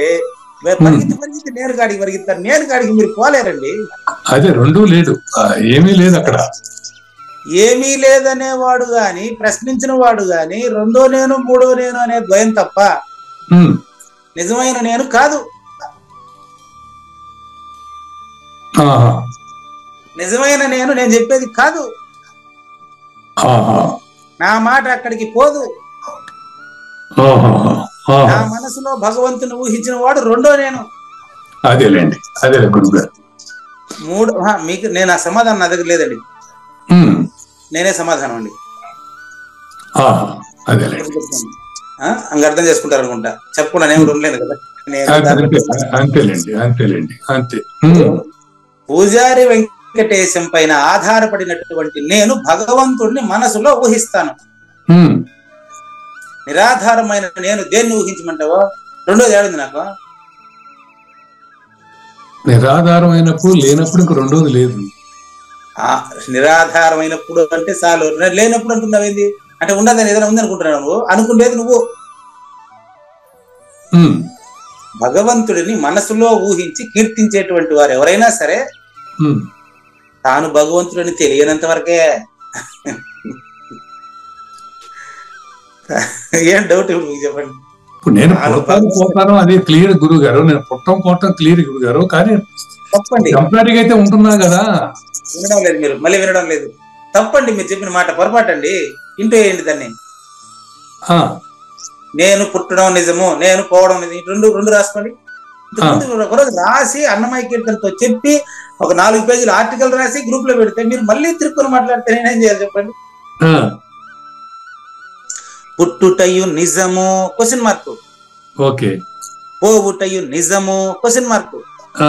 పరిగెత్తి నేను కాడికి పరిగెత్తారు. నేను కాడికి మీరు పోలేరండి. అదే రెండూ లేదు, ఏమీ లేదు అక్కడ. ఏమీ లేదనేవాడు గాని, ప్రశ్నించిన వాడు గాని రెండో నేను మూడో నేను అనే ద్వయం తప్ప నిజమైన నేను కాదు. నిజమైన నేను చెప్పేది కాదు. నా మాట అక్కడికి పోదు. నా మనసులో భగవంతుని ఊహించిన వాడు రెండో నేను. అదేలేండి, అదే గురుగారు. మూడు మీకు నేను ఆ సమాధానం నా దగ్గర లేదండి, నేనే సమాధానం అండి. అంగ అర్థం చేసుకుంటారు అనుకుంటా. చెప్పకుండా నేను ఉండలేను కదా. అంతేలేండి, అంతే. పూజారి వెంకటేశం పైన ఆధారపడినటువంటి నేను భగవంతుడిని మనసులో ఊహిస్తాను. నిరాధారమైన నేను దేన్ని ఊహించమంటావో? రెండోది ఏడుంది నాకు. నిరాధారమైనప్పుడు లేనప్పుడు ఇంక రెండోది లేదు. నిరాధారమైనప్పుడు అంటే చాలు, లేనప్పుడు అంటున్నావేంది? అంటే ఉండదని ఏదైనా ఉంది అనుకుంటున్నావు నువ్వు. అనుకుండేది నువ్వు. భగవంతుడిని మనసులో ఊహించి కీర్తించేటువంటి వారు ఎవరైనా సరే తాను భగవంతుడిని తెలియనంత వరకే. ఏం డౌట్ ఇప్పుడు మీకు చెప్పండి. ఇప్పుడు నేను పోతాను అది క్లియర్ గురువు గారు, నేను పోవటం క్లియర్ గురువు గారు. కానీ తప్పండి, కంపేరింగ్ అయితే ఉంటున్నా కదా. వినడం లేదు మీరు, మళ్ళీ వినడం లేదు. తప్పండి, మీరు చెప్పిన మాట పొరపాటు అండి. ఇంటూ వేయండి దాన్ని. నేను పుట్టడం నిజము, నేను పోవడం నిజం, రెండు రాసుకోండి. ఒకరోజు రాసి అన్నమయ్య కీర్తనతో చెప్పి ఒక 4 పేజీలు ఆర్టికల్ రాసి గ్రూప్ లో పెడితే మీరు మళ్ళీ తిరుక్కుని మాట్లాడితే నేనేం చేయాలి చెప్పండి? పుట్టుటయు నిజము క్వశ్చన్ మార్క్. ఓకే. పోవుటయు నిజము క్వశ్చన్ మార్క్. ఆ,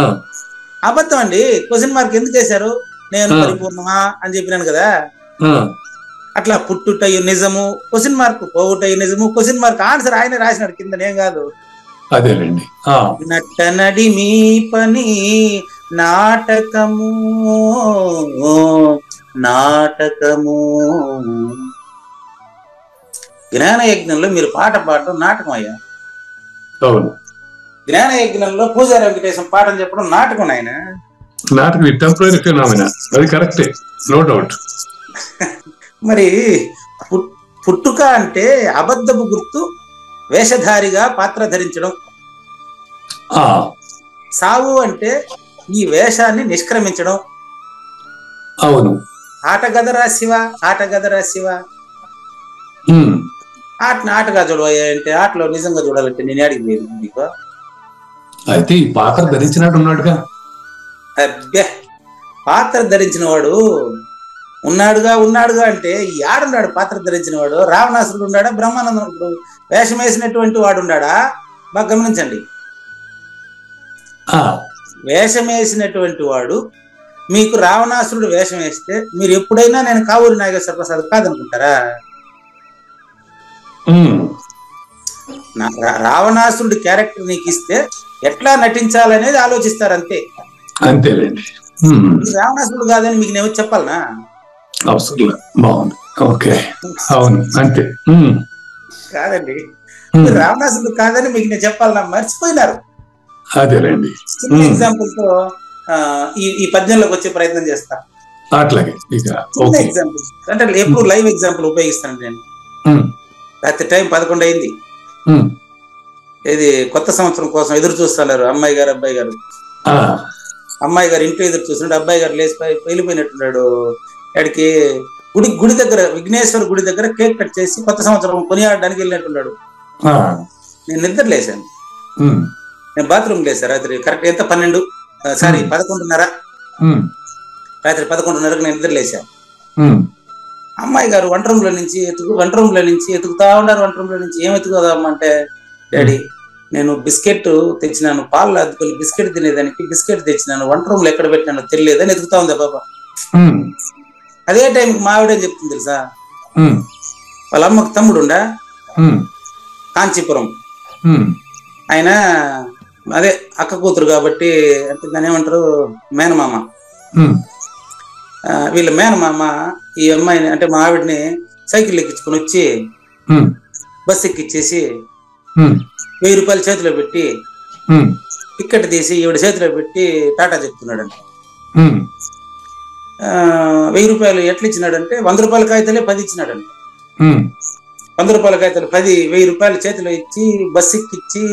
అబద్ధం అండి. క్వశ్చన్ మార్క్ ఎందుకు వేశారు? నేను పరిపూర్ణమా అని చెప్పినాను కదా. ఆ, అట్లా పుట్టుటయు నిజము క్వశ్చన్ మార్క్, పోవుటయు నిజము క్వశ్చన్ మార్క్. ఆన్సర్ ఆయన రాసినాడు కింద, నేను కాదు. అదేలేండి. ఆ, నటనడి మీ పని నాటకము నాటకము. జ్ఞాన యజ్ఞంలో మీరు పాట పాడటం నాటకం అయ్యా. అవును. జ్ఞాన యజ్ఞంలో పూజారి వెంకటేశం పాఠం చెప్పడం నాటకం. ఆయన నాటకం టెంపరీ ఫినామినా, అది కరెక్టే, నో డౌట్. మరి పుట్టుక అంటే అబద్ధపు గుర్తు, వేషధారిగా పాత్ర ధరించడం. ఆ, సావు అంటే ఈ వేషాన్ని నిష్క్రమించడం. అవును. ఆటగదరా శివ, ఆటగదరా శివ. ఉమ్, ఆటని ఆటగా చూడవయ్యా అంటే, ఆటలో నిజంగా చూడాలంటే నేను అడిగిపోయింది నీకు. అయితే ఈ పాత్ర ధరించినట్టు ఉన్నాడుగా. అబ్బే, పాత్ర ధరించిన వాడు ఉన్నాడుగా అంటే యాడున్నాడు? పాత్ర ధరించిన వాడు రావణాసురుడు ఉన్నాడా? బ్రహ్మానందం ఇప్పుడు వేషం వేసినటువంటి వాడు ఉన్నాడా? బాగా గమనించండి. ఆ, వేషం వేసినటువంటి వాడు మీకు రావణాసురుడు వేషం వేస్తే మీరు ఎప్పుడైనా నేను కావూరి నాగేశ్వర ప్రసాద్ కాదనుకుంటారా? ఉమ్, రావణాసురుడి క్యారెక్టర్ నీకు ఇస్తే ఎట్లా నటించాలనేది ఆలోచిస్తారు, అంతే. అంతేలేండి. రావణాసురుడు కాదని మీకు నేను చెప్పాలనా? అవసరం లేదు. బాగుంది. ఓకే, అవును, అంతే. కాదండి, రావణాసురుడు కాదని మీకు నేను చెప్పాలనా? మర్చిపోయినారు. అదేలేండి. చిన్న ఎగ్జాంపుల్ తో ఈ పద్యంలోకి వచ్చే ప్రయత్నం చేస్తా. అట్లాగే ఇక చిన్న ఎగ్జాంపుల్ అంటే ఎప్పుడు లైవ్ ఎగ్జాంపుల్ ఉపయోగిస్తాను నేను. రాత్రి టైం 11 అయింది. ఇది కొత్త సంవత్సరం కోసం ఎదురు చూస్తున్నారు అమ్మాయి గారు అబ్బాయి గారు. అమ్మాయి గారు ఇంట్లో ఎదురు చూస్తున్నాడు, అబ్బాయి గారు లేచిపోయి వెళ్ళిపోయినట్టున్నాడు. వాడికి గుడి దగ్గర, విఘ్నేశ్వర గుడి దగ్గర కేక్ కట్ చేసి కొత్త సంవత్సరం కొనియాడడానికి వెళ్ళినట్టున్నాడు. నేను నిద్ర లేసాను. నేను బాత్రూమ్ లేసాను రాత్రి కరెక్ట్ ఎంత 11:30 రాత్రి 11:30కి నేను నిద్ర లేసాను. అమ్మాయి గారు వంట రూమ్ లో నుంచి ఎతుకుతా ఉన్నారు. వంట రూమ్ లో నుంచి ఏం ఎత్తుకుదామంటే, డాడీ నేను బిస్కెట్ తెచ్చినాను, పాలు అద్దుకొని బిస్కెట్ తినేదానికి బిస్కెట్ తెచ్చినాను, వంట రూమ్ లో ఎక్కడ పెట్టినానో తెలియలేదని ఎతుకుతా ఉందా బాబా. అదే టైంకి మా ఆవిడేం చెప్తుంది తెలుసా? వాళ్ళ అమ్మకు తమ్ముడు ఉండా, కాంచీపురం. ఆయన అదే అక్క కూతురు కాబట్టి, అంటే దాని ఏమంటారు, మేనమామ. వీళ్ళ మేనమామ ఈ అమ్మాయిని అంటే మా ఆవిడని సైకిల్ ఎక్కించుకొని వచ్చి బస్ ఎక్కిచ్చేసి 1000 రూపాయలు చేతిలో పెట్టి టికెట్ తీసి ఈవిడ చేతిలో పెట్టి టాటా చెప్తున్నాడంట. 1000 రూపాయలు ఎట్లా ఇచ్చినాడంటే 100 రూపాయల కాగితాలే 10 ఇచ్చినాడంట. 100 రూపాయల కాగితాలు 10, 1000 రూపాయలు చేతిలో ఇచ్చి బస్ ఎక్కిచ్చి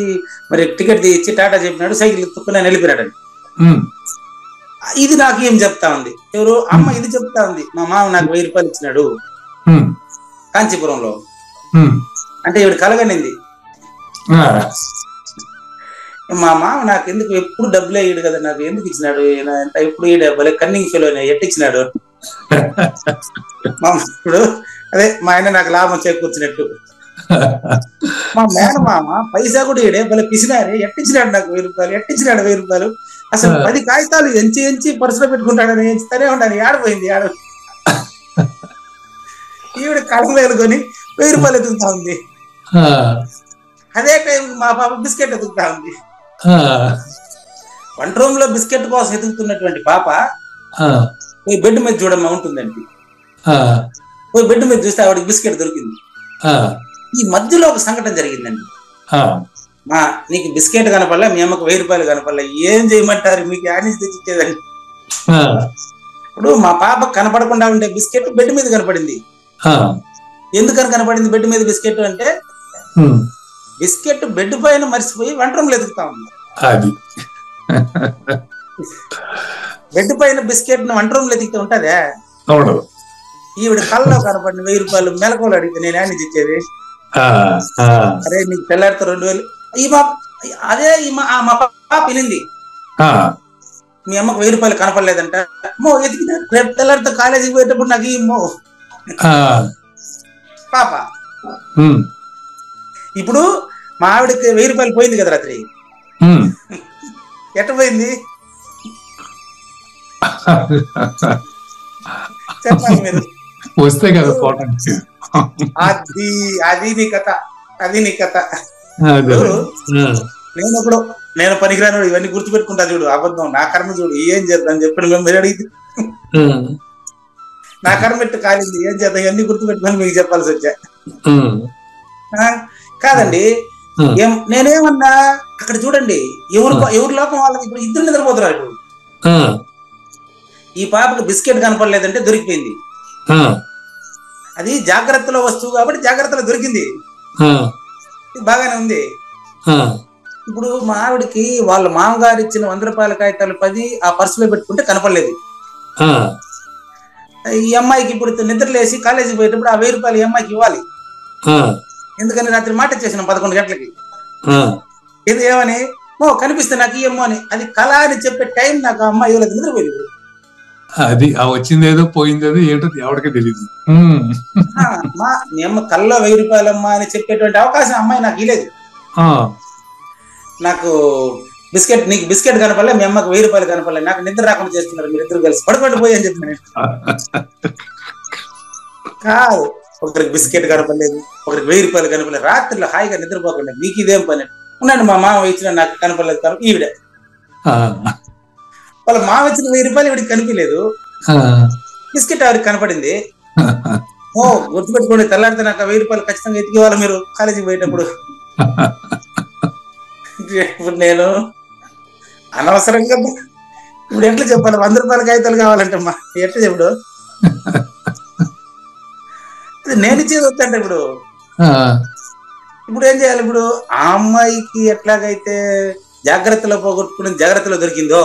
మరి టికెట్ తీసి టాటా చెప్పినాడు, సైకిల్ ఎత్తుకుని వెళ్ళిపోయినాడంట. ఇది నాకు ఏం చెప్తా ఉంది? ఎవరు అమ్మ ఇది చెప్తా ఉంది, మా మామ నాకు 1000 రూపాయలు ఇచ్చినాడు కాంచీపురంలో అంటే ఈవిడ కలగనింది. మా మామ నాకు ఎందుకు ఎప్పుడు డబ్బులే ఇయ్యడు కదా, నాకు ఎందుకు ఇచ్చినాడు ఎప్పుడు ఈ డబ్బులే కన్నింగ్ ఫెలో ఎట్టిచ్చినాడు. ఇప్పుడు అదే మా ఆయన నాకు లాభం చేకూర్చినట్టు. మా మేనమామ పైసా కూడా ఈడే భలే పిసినారే, ఎట్టించినాడు నాకు 1000 రూపాయలు, ఎట్టించినాడు 1000 రూపాయలు. అసలు 10 కాగితాలు ఎంచి పర్సులో పెట్టుకుంటాడని ఎంచుతానే ఉంటాను. ఆడిపోయింది ఈవిడ కళలు ఎదుకొని 1000 రూపాయలు ఎదుగుతా ఉంది. అదే టైం మా పాప బిస్కెట్ ఎదుగుతా ఉంది. వంట రూమ్ లో బిస్కెట్ కోసం ఎదుగుతున్నటువంటి పాప పోయి బెడ్ మీద చూడమ్మా ఉంటుందండి. పోయి బెడ్ మీద చూస్తే ఆవిడకి బిస్కెట్ దొరికింది. ఈ మధ్యలో ఒక సంఘటన జరిగిందండి. నీకు బిస్కెట్ కనపడలే, మీ అమ్మకు 1000 రూపాయలు కనపడలే, ఏం చేయమంటారు మీకు ఆనిసి తెచ్చిచ్చేదండి. ఇప్పుడు మా పాప కనపడకుండా ఉండే బిస్కెట్ బెడ్ మీద కనపడింది. ఎందుకని కనపడింది బెడ్ మీద బిస్కెట్ అంటే, బిస్కెట్ బెడ్ పైన మర్చిపోయి వంట రూమ్ లో ఎదుగుతా ఉంది. బెడ్ పైన బిస్కెట్ వంట రూమ్ లో ఎదిగితే ఉంటదే. ఈవిడ కళ్ళలో కనపడిన 1000 రూపాయలు మెలకువలు అడిగితే నేను ఆనిసి ఇచ్చేది. అరే నీకు తెల్లారితో 2000. మా పాప వినింది, మీ అమ్మకు 1000 రూపాయలు కనపడలేదంట. ఎదిగిన రేపు తెల్లారితో కాలేజీకి పోయేటప్పుడు నాకు ఇమ్మో పాప. ఇప్పుడు మా ఆవిడకి 1000 రూపాయలు పోయింది కదా రాత్రి. ఎట్ట పోయింది చెప్పాలి మీరు. వస్తే కదా పోవడానికి. అది అది నీ కథ, అది నీ కథ. అదే. నేను పనికిరాను ఇవన్నీ గుర్తుపెట్టుకుంటా చూడు. అబద్ధం నా కర్మ చూడు ఏం చేద్దాం చెప్పండి. మేము మీరు అడిగితే నా కర్మ పెట్టు కాలింది ఏం చేద్దాం ఇవన్నీ గుర్తుపెట్టుకొని మీకు చెప్పాల్సి వచ్చా. కాదండి నేనేమన్నా అక్కడ చూడండి ఎవరి లోకం వాళ్ళకి. ఇప్పుడు ఇద్దరు నిద్రపోతున్నారు. ఇప్పుడు ఈ పాపకు బిస్కెట్ కనపడలేదంటే దొరికిపోయింది. అది జాగ్రత్తలో వస్తువు కాబట్టి జాగ్రత్తలో దొరికింది, బాగానే ఉంది. ఇప్పుడు మా ఆవిడకి వాళ్ళ మామగారు ఇచ్చిన 100 రూపాయల కాగితాలు 10 ఆ పర్సులో పెట్టుకుంటే కనపడలేదు. ఈ అమ్మాయికి ఇప్పుడు నిద్రలేసి కాలేజీకి పోయేటప్పుడు ఆ 1000 రూపాయలు ఈ అమ్మాయికి ఇవ్వాలి. ఎందుకని రాత్రి మాట చేసినాం 11 గంటలకి. ఇది ఏమని కనిపిస్తే నాకు ఇయ్యమ్మో అని. అది కళ అని చెప్పే టైం నాకు ఆ అమ్మాయి ఇవ్వలేదు, నిద్రపోయింది. అది వచ్చిందేదో పోయిందేదో ఏంటో ఎవరికీ తెలియదు. మీ అమ్మ కళ్ళలో 1000 రూపాయలమ్మా అని చెప్పేటువంటి అవకాశం అమ్మాయి నాకు ఇలేదు. నాకు నీకు బిస్కెట్ కనపడలే, మీ అమ్మకి 1000 రూపాయలు కనపడలే, నాకు నిద్ర రాకుండా చేస్తున్నారు మీరు ఇద్దరు కలిసి పడుకోండి పోయి అని చెప్పిన. కాదు, ఒకరికి బిస్కెట్ కనపడలేదు, ఒకరికి 1000 రూపాయలు కనపడలేదు. రాత్రిలో హాయిగా నిద్రపోకండి, మీకు ఇదేం పని ఉన్నాను. మా మామ ఇచ్చిన నాకు కనపడలేదు కాబట్టి ఈవిడ వాళ్ళ మామ ఇచ్చిన 1000 రూపాయలు ఈవిడికి కనిపించలేదు, బిస్కెట్ ఆవిడకి కనపడింది. గుర్తుపెట్టుకోండి, తెల్లారితే నాకు 1000 రూపాయలు ఖచ్చితంగా ఎత్తుకోవాలి మీరు కాలేజీకి పోయేటప్పుడు. ఇప్పుడు నేను అనవసరంగా ఇప్పుడు ఎట్లా చెప్పాలి, 100 రూపాయల కాగితాలు కావాలంటే మా ఎట్లా చెప్పుడు. నేను ఇచ్చేది వద్దంటే ఇప్పుడు ఏం చేయాలి? ఇప్పుడు ఆ అమ్మాయికి ఎట్లాగైతే జాగ్రత్తలో పోగొట్టుకుని జాగ్రత్తలో దొరికిందో,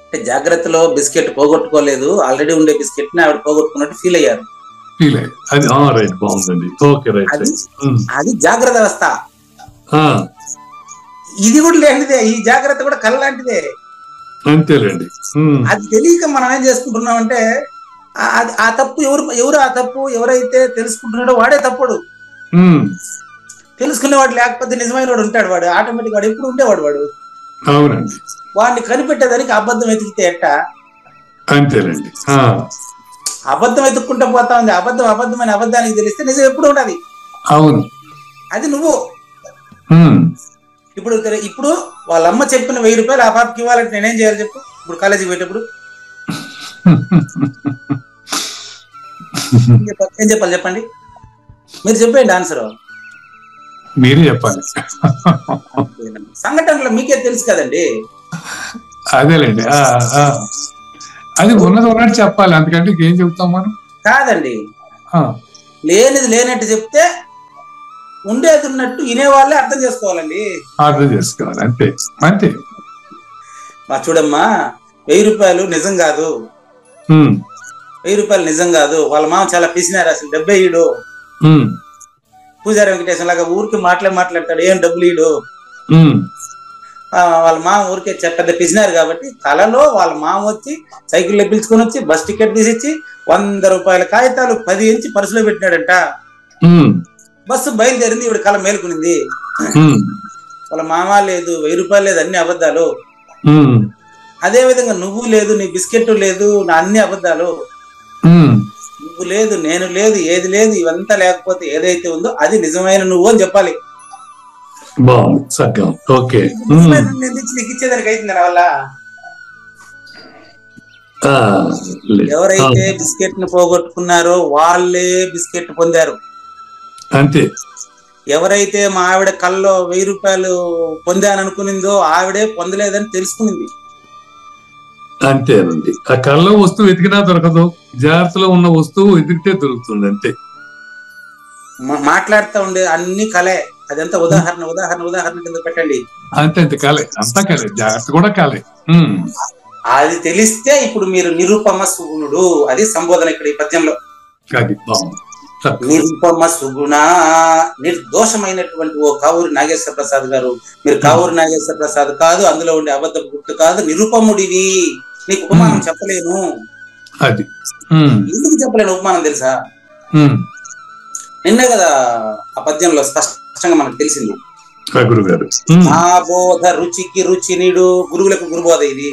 అంటే జాగ్రత్తలో బిస్కెట్ పోగొట్టుకోలేదు, ఆల్రెడీ ఉండే బిస్కెట్ ని ఆవిడ పోగొట్టుకున్నట్టు ఫీల్ అయ్యారు. అది జాగ్రత్త అవస్థ. ఇది కూడా లేనిదే, ఈ జాగ్రత్త కూడా కళ్ళ లాంటిదే. అంతేలేండి. అది తెలియక మనం ఏం చేసుకుంటున్నాం అంటే ఆ తప్పు ఎవరు ఆ తప్పు ఎవరైతే తెలుసుకుంటున్నాడో వాడే తప్పుడు. తెలుసుకునేవాడు లేకపోతే నిజమైన వాడు ఉంటాడు, వాడు ఆటోమేటిక్ వాడు ఎప్పుడు ఉండేవాడు వాడు. అవునండి. వాడిని కనిపెట్టేదానికి అబద్ధం వెతికితే ఎట్టా? అంతేనండి. అబద్ధం వెతుక్కుంటా పోతా ఉంది. అబద్ధమైన అబద్ధానికి తెలిస్తే నిజం ఎప్పుడు ఉండదు. అవును, అది నువ్వు. ఇప్పుడు వాళ్ళ అమ్మ చెప్పిన 1000 రూపాయలు ఆ పాపకి ఇవ్వాలంటే నేనేం చేయాలి చెప్పు? ఇప్పుడు కాలేజీకి పోయేటప్పుడు ఏం చెప్పాలి చెప్పండి? మీరు చెప్పండి ఆన్సర్. మీరే చెప్పాలి. సంఘటనలో మీకే తెలుసు కదండి. అదేలేండి, అది ఉన్నట్టు చెప్పాలి, అందుకంటే ఏం చెప్తాం మనం. కాదండి, లేనిది లేనట్టు చెప్తే ఉండేది ఉన్నట్టు వినేవాళ్ళే అర్థం చేసుకోవాలండి. అర్థం చేసుకోవాలి, అంతే అంతే. మా చూడమ్మా, 1000 రూపాయలు నిజం కాదు, 1000 రూపాయలు నిజం కాదు. వాళ్ళ మామ చాలా పిసినారు, అసలు 70 ఈడు. పూజారి వెంకటేశ్వర లాగా ఊరికి మాట్లాడతాడు, ఏం డబ్బులు ఈడు. వాళ్ళ మామ ఊరికే పెద్ద పిసినారు కాబట్టి కళలో వాళ్ళ మామ వచ్చి సైకిల్లో పిలుచుకొని వచ్చి బస్ టికెట్ తీసిచ్చి 100 రూపాయల కాగితాలు 10 ఇంచి పర్సులో పెట్టినాడంట. బస్సు బయలుదేరింది, ఇవిడ కళ మేలుకునింది. వాళ్ళ మామ లేదు, 1000 రూపాయలు లేదు, అన్ని అబద్ధాలు. అదే విధంగా నువ్వు లేదు, నీ బిస్కెట్ లేదు, నా అన్ని అబద్ధాలు. నువ్వు లేదు, నేను లేదు, ఏది లేదు, ఇవంతా లేకపోతే ఏదైతే ఉందో అది నిజమైన నువ్వు అని చెప్పాలి. నీకు ఇచ్చేదానికి అవుతుంది నా వల్ల. ఎవరైతే బిస్కెట్ ని పోగొట్టుకున్నారో వాళ్ళే బిస్కెట్ పొందారు. అంతే. ఎవరైతే మా ఆవిడ కల్లో 1000 రూపాయలు పొందాననుకునిందో ఆవిడే పొందలేదని తెలుసుకునింది. అంతేనండి. ఆ కళ్ళలో వస్తువు వెతికినా దొరకదు, జాగ్రత్తలో ఉన్న వస్తువు వెతికితే దొరుకుతుంది. అంతే. మాట్లాడుతూ ఉండే అన్ని కలే, అదంతా ఉదాహరణ కింద పెట్టండి. అంతే కలే, అంతా కలే, జాగ్రత్త కూడా కలే. అది తెలిస్తే ఇప్పుడు మీరు నిరుపమ సుగుణుడు, అది సంబోధన ఇక్కడ ఈ పద్యంలో. నిరుపమ సుగుణ నిర్దోషమైనటువంటి ఓ కావూరి నాగేశ్వర ప్రసాద్ గారు, మీరు కావూరి నాగేశ్వర ప్రసాద్ కాదు, అందులో ఉండే అబద్ధ గుర్తు కాదు, నిరుపముడివి. నీకు ఉపమానం చెప్పలేను. అది ఎందుకు చెప్పలేను ఉపమానం తెలుసా? నిన్నే కదా ఆ పద్యంలో స్పష్టంగా మనకు తెలిసింది. గురుగారు. నా బోధ రుచికి రుచినిడు, గురువులకు గురుబోధ ఇది.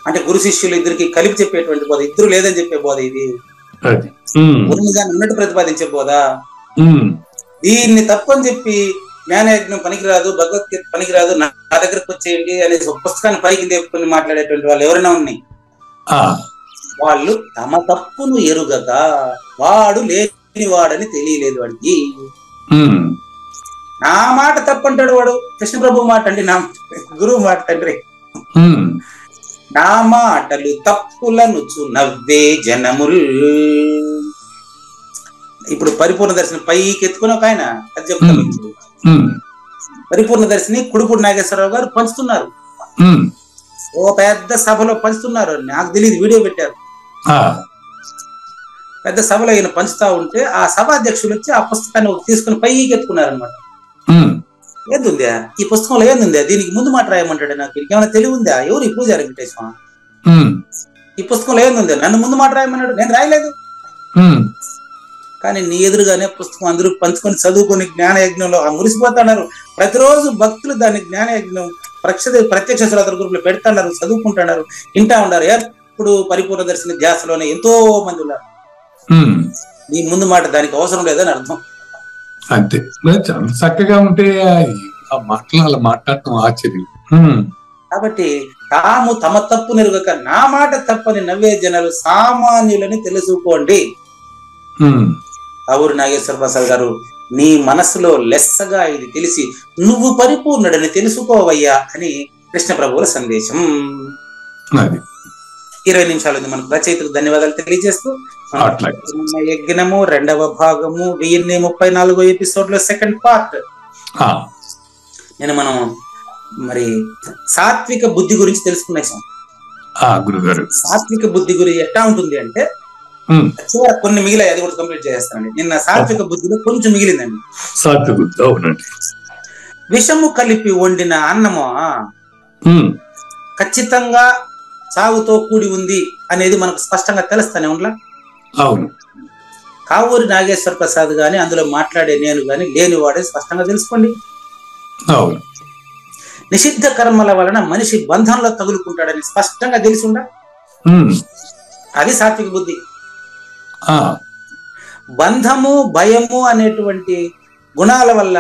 అంటే గురు శిష్యులు ఇద్దరికి కలిపి చెప్పేటువంటి బోధ, ఇద్దరు లేదని చెప్పే బోధ ఇది. గురుని దాన్ని ఉన్నట్టు ప్రతిపాదించే బోధ. దీన్ని తప్పని చెప్పి జ్ఞానయజ్ఞం పనికిరాదు, భగవద్గీత పనికిరాదు, నా దగ్గరకు వచ్చేయండి అనేసి ఒక పుస్తకాన్ని పైకి తెప్పుకొని మాట్లాడేటువంటి వాళ్ళు ఎవరైనా ఉన్నాయి, వాళ్ళు తమ తప్పును ఎరుగగా వాడు లేనివాడని తెలియలేదు వాడికి. నా మాట తప్పంటాడు వాడు. కృష్ణ ప్రభు మాట అండి, నా గురువు మాట తండ్రి. నా మాటలు తప్పులను నవ్వే జనముల్. ఇప్పుడు పరిపూర్ణ దర్శనం పైకి ఎత్తుకుని ఒక ఆయన అది చెప్తాను. పరిపూర్ణ దర్శిని కుడుపూడి నాగేశ్వరరావు గారు పంచుతున్నారు, ఓ పెద్ద సభలో పంచుతున్నారు. నాకు తెలియదు, వీడియో పెట్టారు. పెద్ద సభలో ఈయన పంచుతా ఉంటే ఆ సభాధ్యక్షులు వచ్చి ఆ పుస్తకాన్ని తీసుకుని పైకి ఎత్తుకున్నారు అనమాట. ఏందుందా ఈ పుస్తకంలో, ఏందుందా దీనికి ముందు మాట రాయమంటాడు, నాకు ఇంకేమైనా తెలివి ఉందా, ఎవరు ఈ పూజారి వెంకటేశ్వర, ఈ పుస్తకంలో ఏందుందా, నన్ను ముందు మాట రాయమన్నాడు, నేను రాయలేదు. కానీ నీ ఎదురుగానే పుస్తకం అందరూ పంచుకొని చదువుకొని జ్ఞానయజ్ఞంలో మురిసిపోతున్నారు. ప్రతిరోజు భక్తులు దాన్ని జ్ఞానయజ్ఞం ప్రత్యక్ష శ్రోతల గ్రూపులో పెడుతున్నారు, చదువుకుంటున్నారు, వింటా ఉన్నారు. ఎప్పుడు పరిపూర్ణ దర్శన ధ్యాసలోనే ఎంతో మంది ఉన్నారు. నీ ముందు మాట దానికి అవసరం లేదని అర్థం. అంతే, చాలా చక్కగా ఉంటే ఆ మాటలు అలా మాట్లాడటం ఆశ్చర్యం. కాబట్టి తాము తమ తప్పు నెరుగక నా మాట తప్పని నవ్వే జనాలు సామాన్యులని తెలుసుకోండి. కావూరి నాగేశ్వర ప్రసాద్ గారు, నీ మనసులో లెస్సగా ఇది తెలిసి నువ్వు పరిపూర్ణుడని తెలుసుకోవయ్యా అని కృష్ణ ప్రభువుల సందేశం. 20 నిమిషాలు ఉంది మనకు. రచయితకు ధన్యవాదాలు తెలియజేస్తూ యజ్ఞము 2వ భాగము 1034 ఎపిసోడ్ లో సెకండ్ పార్ట్. మనం మరి సాత్విక బుద్ధి గురించి తెలుసుకున్నాం. సాత్విక బుద్ధి గురించి ఎట్లా ఉంటుంది అంటే, కొన్ని మిగిలాయి, అది కూడా కంప్లీట్ చేస్తానండి. నిన్న సాత్విక బుద్ధిలో కొంచెం మిగిలిందండి. విషము కలిపి వండిన అన్నము ఖచ్చితంగా సాగుతో కూడి ఉంది అనేది మనకు స్పష్టంగా తెలుస్తానే ఉండలా. అవును, కావూరి నాగేశ్వర ప్రసాద్ గాని అందులో మాట్లాడే నేను గాని లేనివాడే స్పష్టంగా తెలుసుకోండి. అవును, నిషిద్ధ కర్మల వలన మనిషి బంధంలో తగులుకుంటాడని స్పష్టంగా తెలిసి ఉండ, అది సాత్విక బుద్ధి. బంధము భయము అనేటువంటి గుణాల వల్ల,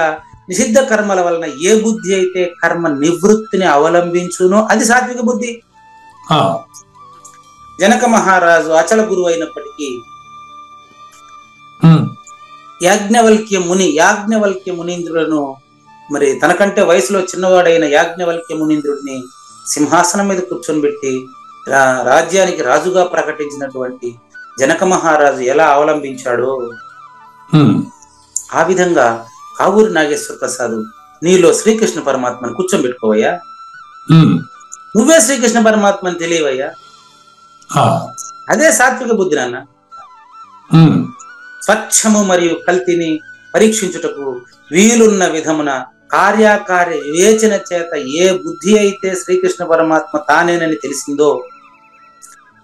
నిషిద్ధ కర్మల వలన ఏ బుద్ధి అయితే కర్మ నివృత్తిని అవలంబించునో అది సాత్విక బుద్ధి. జనక మహారాజు అచల గురువు అయినప్పటికీ యాజ్ఞవల్క్య మునీంద్రులను, మరి తనకంటే వయసులో చిన్నవాడైన యాజ్ఞవల్క్య మునీంద్రుడిని సింహాసనం మీద కూర్చొని పెట్టి రాజ్యానికి రాజుగా ప్రకటించినటువంటి జనక మహారాజు ఎలా అవలంబించాడో ఆ విధంగా కావూరి నాగేశ్వర ప్రసాద్ నీలో శ్రీకృష్ణ పరమాత్మను కూర్చోబెట్టుకోవయ్యా, నువ్వే శ్రీకృష్ణ పరమాత్మని తెలియవయ్యా, అదే సాత్విక బుద్ధి నాన్న. స్వచ్ఛము మరియు కల్తీని పరీక్షించుటకు వీలున్న విధమున కార్యాకార్య వివేచన చేత ఏ బుద్ధి అయితే శ్రీకృష్ణ పరమాత్మ తానేనని తెలిసిందో,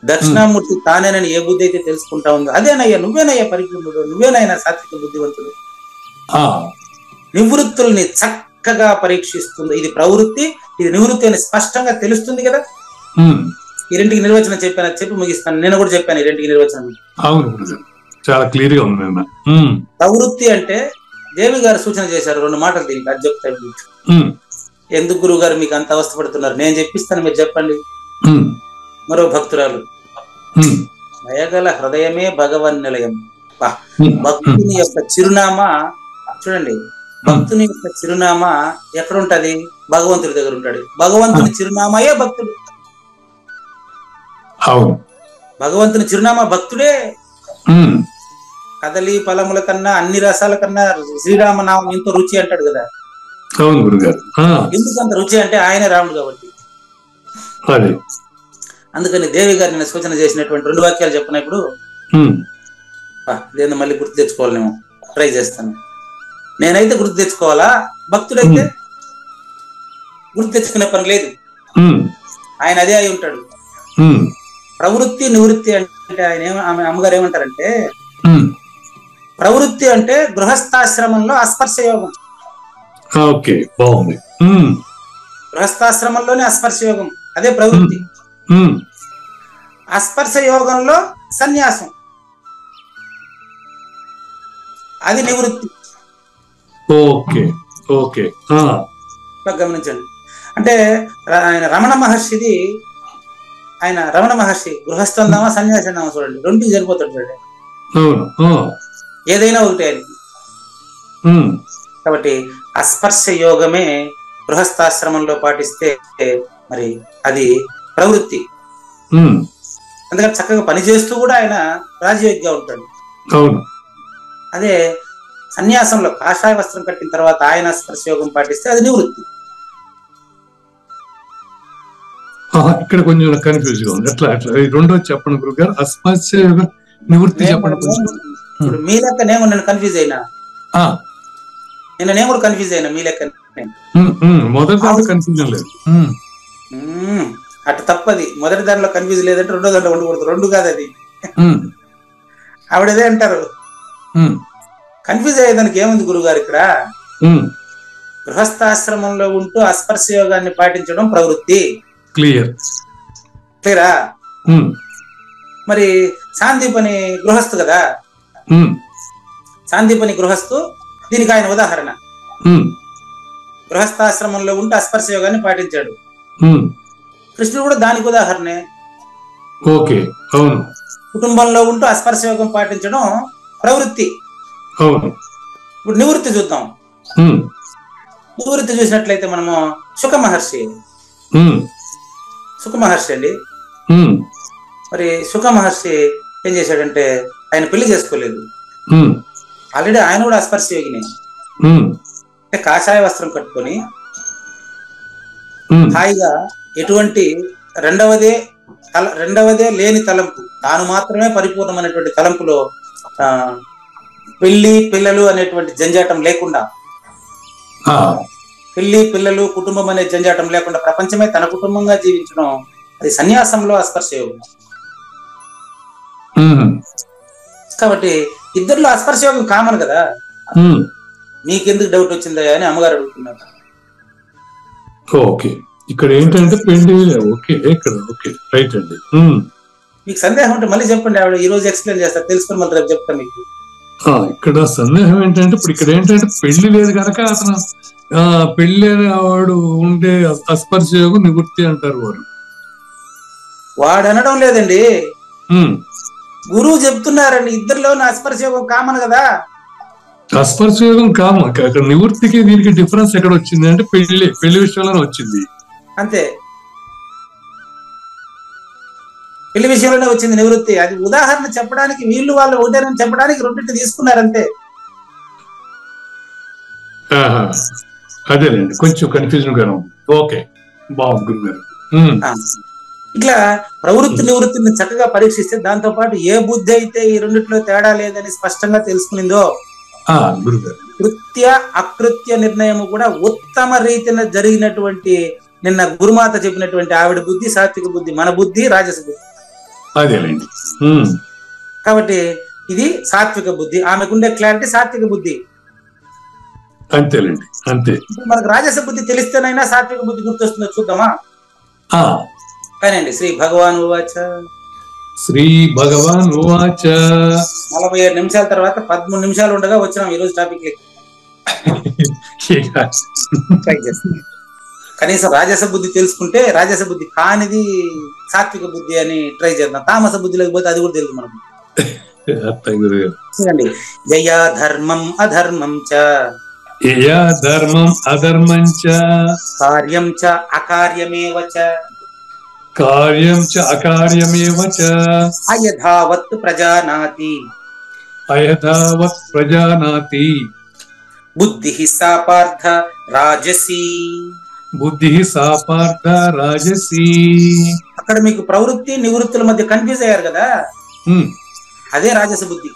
దక్షిణామూర్తి తానేనని ఏ బుద్ధి అయితే తెలుసుకుంటా ఉందో అదేనయ్యా, నువ్వేనయ్యా పరిపూర్ణుడు, నువ్వేనయ్యా సాత్విక బుద్ధివంతుడు. నివృత్తుల్ని చక్కగా పరీక్షిస్తుంది. ఇది ప్రవృత్తి, ఇది నివృత్తి అని స్పష్టంగా తెలుస్తుంది కదా. ఈ రెంటికి నిర్వచనం చెప్పి ముగిస్తాను. నేను కూడా చెప్పాను ఈ రెంటికి నిర్వచనం. అవును, చాలా క్లియర్ గా ఉంది. ప్రవృత్తి అంటే దేవి గారు సూచన చేశారు 2 మాటలు దీనికి, అది చెప్తాను. ఎందుకు గురువు గారు మీకు అంత అవస్థపడుతున్నారు, నేను చెప్పిస్తాను, మీరు చెప్పండి. మరో భక్తురాలు, దయగల హృదయమే భగవన్ నిలయం. భక్తుని యొక్క చిరునామా చూడండి, భక్తుని యొక్క చిరునామా ఎక్కడ ఉంటది? భగవంతుడి దగ్గర ఉంటాడు. భగవంతుని చిరునామాయే భక్తుడు. భగవంతుని చిరునామా భక్తుడే. కదలి ఫలముల కన్నా అన్ని రసాల కన్నా శ్రీరామనామం ఎంతో రుచి అంటాడు కదా. అవును గురుగారు. ఎందుకు అంత రుచి అంటే ఆయన రాముడు కాబట్టి. అందుకని దేవి గారు నేను సూచన చేసినటువంటి 2 వాక్యాలు చెప్పిన ఇప్పుడు నేను మళ్ళీ గుర్తు తెచ్చుకోవాలి, నేను ట్రై చేస్తాను. నేనైతే గుర్తు తెచ్చుకోవాలా, భక్తుడైతే గుర్తు తెచ్చుకునే పని లేదు, ఆయన అదే అయి ఉంటాడు. ప్రవృత్తి నివృత్తి అంటే ఆయన అమ్మగారు ఏమంటారంటే, ప్రవృత్తి అంటే గృహస్థాశ్రమంలో అస్పర్శ యోగం. ఓకే, బాగుంది. గృహస్థాశ్రమంలోనే అస్పర్శ యోగం, అదే ప్రవృత్తి. అస్పర్శ యోగంలో సన్యాసం, అది నివృత్తి. Okay okay. గమనించండి. అంటే ఆయన రమణ మహర్షిది, ఆయన రమణ మహర్షి గృహస్థ అందామా సన్యాసి అందామా చూడండి, రెండుకి సరిపోతాడు చూడండి, ఏదైనా ఒకటి ఆయనకి. కాబట్టి అస్పర్శ యోగమే గృహస్థాశ్రమంలో పాటిస్తే మరి అది ప్రవృత్తి. అందుకని చక్కగా పనిచేస్తూ కూడా ఆయన రాజయోగ్గా ఉంటాడు. అదే సన్యాసంలో కాషాయ వస్త్రం కట్టిన తర్వాత ఆయన స్పర్శ యోగం పాటిస్తే అది నివృత్తి. ఇక్కడ కొంచెం కన్ఫ్యూజ్ గా ఉంది. ఎట్లా ఎట్లా రెండో చెప్పండి గురుగారు, అస్పర్శ యోగం నివృత్తి చెప్పండి. ఇప్పుడు మీ లెక్క నేను కన్ఫ్యూజ్ అయినా, నేను కూడా కన్ఫ్యూజ్ అయినా మీ లెక్క. మొదటి కన్ఫ్యూజన్ లేదు, అటు తప్పది. మొదటి దాంట్లో కన్ఫ్యూజ్ లేదంటే రెండో దాంట్లో ఉండకూడదు, రెండు కాదు అది. ఆవిడదే అంటారు. కన్ఫ్యూజ్ అయ్యేదానికి ఏముంది గురుగారు, ఇక్కడ గృహస్థాశ్రమంలో ఉంటూ అస్పర్శ యోగాన్ని పాటించడం ప్రవృత్తి. క్లియరా? మరి శాంతిపని గృహస్థు కదా, శాంతిపని గృహస్థు, దీనికి ఆయన ఉదాహరణ. గృహస్థాశ్రమంలో ఉంటూ అస్పర్శ యోగాన్ని పాటించాడు. కృష్ణుడు కూడా దానికి ఉదాహరణే. కుటుంబంలో ఉంటూ అస్పర్శ యోగం పాటించడం ప్రవృత్తి. ఇప్పుడు నివృత్తి చూద్దాం. నివృత్తి చూసినట్లయితే మనము సుఖ మహర్షి అండి. మరి సుఖ మహర్షి ఏం చేశాడంటే ఆయన పెళ్లి చేసుకోలేదు. ఆల్రెడీ ఆయన కూడా అస్పర్శ యోగిని. అంటే కాషాయ వస్త్రం కట్టుకొని హాయిగా ఎటువంటి రెండవదే లేని తలంపు, తాను మాత్రమే పరిపూర్ణమైనటువంటి తలంపులో పెళ్లి పిల్లలు అనేటువంటి జంజాటం లేకుండా, పెళ్లి పిల్లలు కుటుంబం అనే జంజాటం లేకుండా ప్రపంచమే తన కుటుంబంగా జీవించడం, అది సన్యాసంలో అస్పర్శ యోగం. కాబట్టి ఇద్దరిలో అస్పర్శ యోగం కామన్ కదా. మీకెందుకు డౌట్ వచ్చిందా అని అమ్మగారు అడుగుతున్నారు. ఓకే, ఇక్కడ ఏంటంటే పెళ్లి. ఓకే, ఇక్కడ ఓకే, రైట్ అండి. మీకు సందేహం ఉంటే మళ్ళీ చెప్పండి, ఆవిడ ఈ రోజు ఎక్స్ప్లెయిన్ చేస్తారు, తెలుసుకుని మళ్ళీ రేపు చెప్తాను మీకు. ఇక్కడ సందేహం ఏంటంటే ఇప్పుడు ఇక్కడ ఏంటంటే పెళ్లి లేదు కనుక అతను పెళ్లి వాడు ఉండే అస్పర్శ యోగం నివృత్తి అంటారు వాడు అనడం లేదండి, గురువు చెప్తున్నారండి. ఇద్దరిలో అస్పర్శ యోగం కామన్ కదా. అస్పర్శ యోగం కామన్, అక్కడ నివృత్తికి దీనికి డిఫరెన్స్ ఎక్కడ వచ్చింది అంటే పెళ్లి విషయంలోనే వచ్చింది. అంతే, పెళ్లి విషయంలోనే వచ్చింది నివృత్తి. అది ఉదాహరణ చెప్పడానికి, వీళ్ళు వాళ్ళు ఒకటేనని చెప్పడానికి రెండింటి తీసుకున్నారంతే. అదేలేండి, కొంచెం కన్ఫ్యూజన్ గానే ఉంది. ఓకే, బాగుంది గురుగారు. ఇట్లా ప్రవృత్తి నివృత్తిని చక్కగా పరీక్షిస్తే దాంతో పాటు ఏ బుద్ధి అయితే ఈ రెండిట్లో తేడా లేదని స్పష్టంగా తెలుసుకునిందో, కృత్య అకృత్య నిర్ణయము కూడా ఉత్తమ రీతిన జరిగినటువంటి, నిన్న గురుమాత చెప్పినటువంటి ఆవిడ బుద్ధి సాత్విక బుద్ధి, మన బుద్ధి రాజస బుద్ధి. కాబట్టి ఇది సాత్విక బుద్ధి, ఆమెకుండే క్లారిటీ సాత్విక బుద్ధి. అంతేలేండి, అంతే. మనకు రాజస బుద్ధి తెలిస్తేనైనా సాత్విక బుద్ధి గుర్తొస్తుందో చూద్దామా? కానండి. శ్రీ భగవాన్ ఉవాచ. 47 నిమిషాల తర్వాత 13 నిమిషాలు ఉండగా వచ్చినాం ఈరోజు టాపిక్. కనీసం రాజస బుద్ధి తెలుసుకుంటే, రాజస బుద్ధి కానిది సాత్విక బుద్ధి అని ట్రై చేద్దాం. తామస బుద్ధి లేకపోతే అది కూడా తెలుసు మనకు. చూడండి, యయా ధర్మం అధర్మం చ, కార్యం చ అకార్యమేవ చ, అయథావత్ ప్రజానాతి, బుద్ధి సా పార్థ రాజసీ. అక్కడ మీకు ప్రవృత్తి నివృత్తుల మధ్య కన్ఫ్యూజ్ అయ్యారు కదా, అదే రాజస బుద్ధి.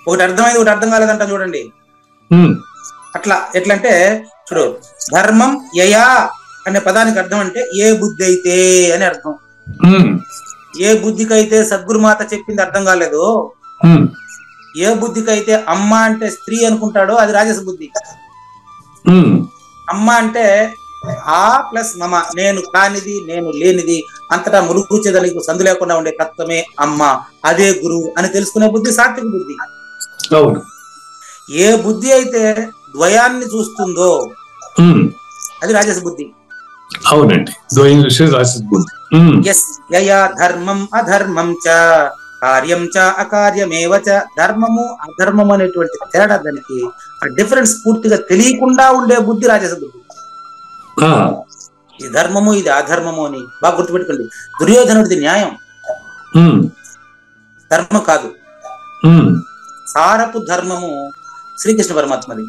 ఒకటి అర్థమైంది, ఒకటి అర్థం కాలేదంట చూడండి. అట్లా ఎట్లంటే చూడు, ధర్మం యయా అనే పదానికి అర్థం అంటే ఏ బుద్ధి అయితే అని అర్థం. ఏ బుద్ధికైతే సద్గురుమాత చెప్పింది అర్థం కాలేదు, ఏ బుద్ధికి అయితే అమ్మ అంటే స్త్రీ అనుకుంటాడో అది రాజస బుద్ధి. అమ్మ అంటే ఆ ప్లస్ మమ, నేను కానిది నేను లేనిది అంతటా మురుగుచేదనికి సందు లేకుండా ఉండే తత్వమే అమ్మ, అదే గురువు అని తెలుసుకునే బుద్ధి సాత్విక బుద్ధి. ఏ బుద్ధి అయితే ద్వయాన్ని చూస్తుందో అది రాజస బుద్ధి. అవునండి, ద్వయం చూసే రాజస బుద్ధి. ఎస్ యయా ధర్మం అధర్మం చ కార్యం చ అకార్యమేవ చ, ధర్మము అధర్మం అనేటువంటి తేడా, దానికి ఆ డిఫరెన్స్ పూర్తిగా తెలియకుండా ఉండే బుద్ధి రాజస బుద్ధి. ఇది ధర్మము ఇది అధర్మము అని బాగా గుర్తుపెట్టుకోండి. దుర్యోధనుడిది న్యాయం, ధర్మం కాదు. సారపు ధర్మము శ్రీకృష్ణ పరమాత్మది.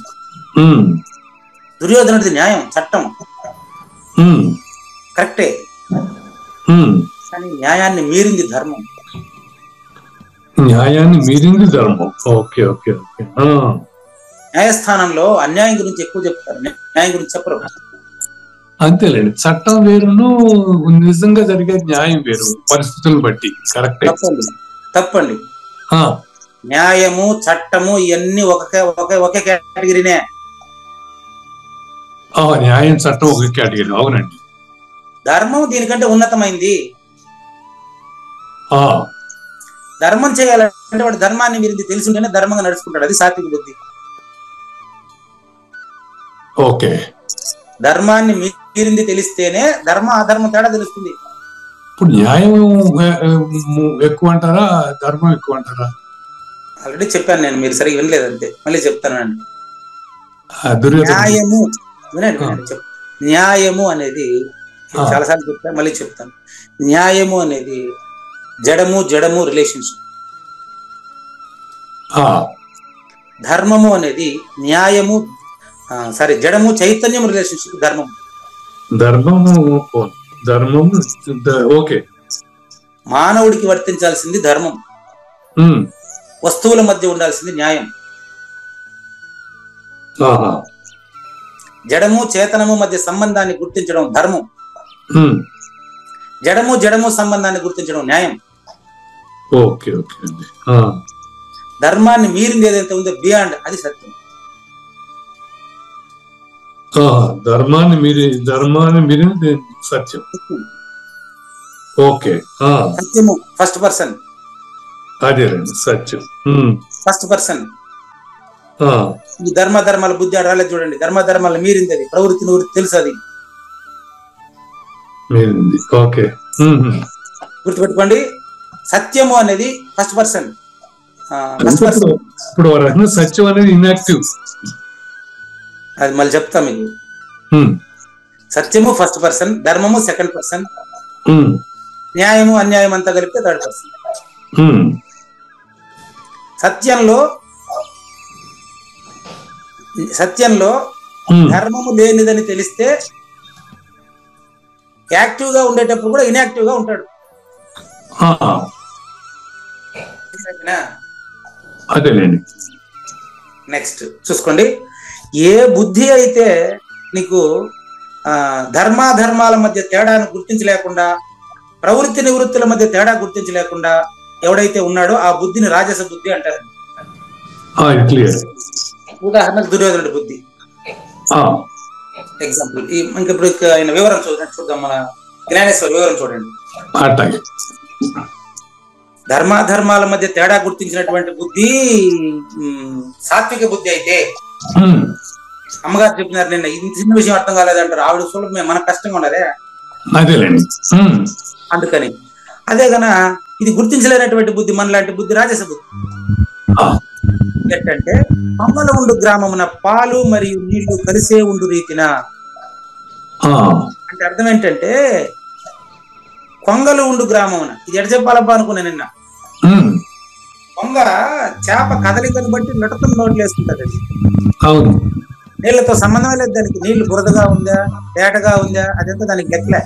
దుర్యోధనుడిది న్యాయం, చట్టం కరెక్టే, కానీ న్యాయాన్ని మీరింది ధర్మం. న్యాయాన్ని మీరింది ధర్మం. Okay okay okay. న్యాయస్థానంలో అన్యాయం గురించి ఎక్కువ చెప్తారు, న్యాయం గురించి చెప్పరు. అంతేలేండి, చట్టం వేరును నిజంగా జరిగే న్యాయం వేరు, పరిస్థితులను బట్టి. కరెక్టే. తప్పండి. న్యాయము చట్టము ఇవన్నీ ఒకే కేటగిరీనే. న్యాయం చట్టం ఒక కేటగిరీ. అవునండి. ధర్మం దీనికంటే ఉన్నతమైంది. ధర్మం చేయాలంటే వాడు ధర్మాన్ని మీరు తెలిసి ఉంటేనే ధర్మంగా నడుచుకుంటాడు, అది సాత్విక బుద్ధి. ఓకే. ధర్మాన్ని మీరింది తెలిస్తేనే ధర్మ అధర్మం తేడా తెలుస్తుంది. ఇప్పుడు న్యాయం ఎక్కువ అంటారా, ధర్మం ఎక్కువ అంటారా? ఆల్రెడీ చెప్పాను నేను, మీరు సరిగ్గా వినలేదు అంతే, మళ్ళీ చెప్తానండి. న్యాయము వినండి. న్యాయము అనేది చాలాసార్లు చెప్తాను, మళ్ళీ చెప్తాను. న్యాయము అనేది జడము రిలేషన్షిప్. ధర్మము అనేది న్యాయము జడము చైతన్యం రిలేషన్షిప్. ధర్మము ఓకే. మానవుడికి వర్తించాల్సింది ధర్మం, వస్తువుల మధ్య ఉండాల్సింది న్యాయం. జడము చేతనము మధ్య సంబంధాన్ని గుర్తించడం ధర్మం, జడము సంబంధాన్ని గుర్తించడం న్యాయం. Okay okay. ధర్మాన్ని మీరింది ఏదైతే ఉందో బియాండ్, అది సత్యం. ధర్మాన్ని మీరి సత్యం. ఓకే. సత్యము ఫస్ట్ పర్సన్, అదే సత్యం ఫస్ట్ పర్సన్. ఈ ధర్మాల బుద్ధి ఆడాలి చూడండి. ధర్మాలు మీరింది, అది ప్రవృత్తి నివృత్తి తెలుసు, అది ఓకే. గుర్తుపెట్టుకోండి. సత్యము అనేది ఫస్ట్ పర్సన్. ఇప్పుడు సత్యం అనేది ఇన్యాక్టివ్, అది మళ్ళీ చెప్తా మీకు. సత్యము ఫస్ట్ పర్సన్, ధర్మము సెకండ్ పర్సన్, న్యాయము అన్యాయం అంతా కలిపితే థర్డ్ పర్సన్. సత్యంలో ధర్మము లేనిదని తెలిస్తే యాక్టివ్ గా ఉండేటప్పుడు కూడా ఇన్యాక్టివ్ గా ఉంటాడు. నెక్స్ట్ చూసుకోండి. ఏ బుద్ధి అయితే నీకు ధర్మాల మధ్య తేడాను గుర్తించలేకుండా, ప్రవృత్తి నివృత్తుల మధ్య తేడా గుర్తించలేకుండా ఎవడైతే ఉన్నాడో ఆ బుద్ధిని రాజస బుద్ధి అంటారు. ఉదాహరణకు దుర్యోధనుడి బుద్ధి ఎగ్జాంపుల్. ఇంకెప్పుడు ఆయన వివరం చూద్దాం. మన జ్ఞానేశ్వర వివరం చూడండి. ధర్మాల మధ్య తేడా గుర్తించినటువంటి బుద్ధి సాత్విక బుద్ధి అయితే, అమ్మగారు చెప్పినారు నిన్న, ఇది చిన్న విషయం అర్థం కాలేదంటారు. ఆవిడ సులభమే, మనకు కష్టంగా ఉన్నదే, అందుకని. అదే గన ఇది గుర్తించలేనటువంటి బుద్ధి, మనలాంటి బుద్ధి రాజస బుద్ధి. ఏంటంటే అమ్మల ఉండు గ్రామమున పాలు మరియు నీళ్లు కలిసే ఉండు రీతిన అంటే అర్థం ఏంటంటే, కొంగలు ఉండు గ్రామమున, ఇది ఎడ చెప్పాలబ్బా అనుకున్నా నిన్న. కొంగ చేప కదలికను బట్టి నటుకుని నోట్లు వేసుకుంటది. నీళ్లతో సంబంధమే లేదు దానికి. నీళ్లు బురదగా ఉందా తేటగా ఉందా అదంతా దానికి లెక్కలే,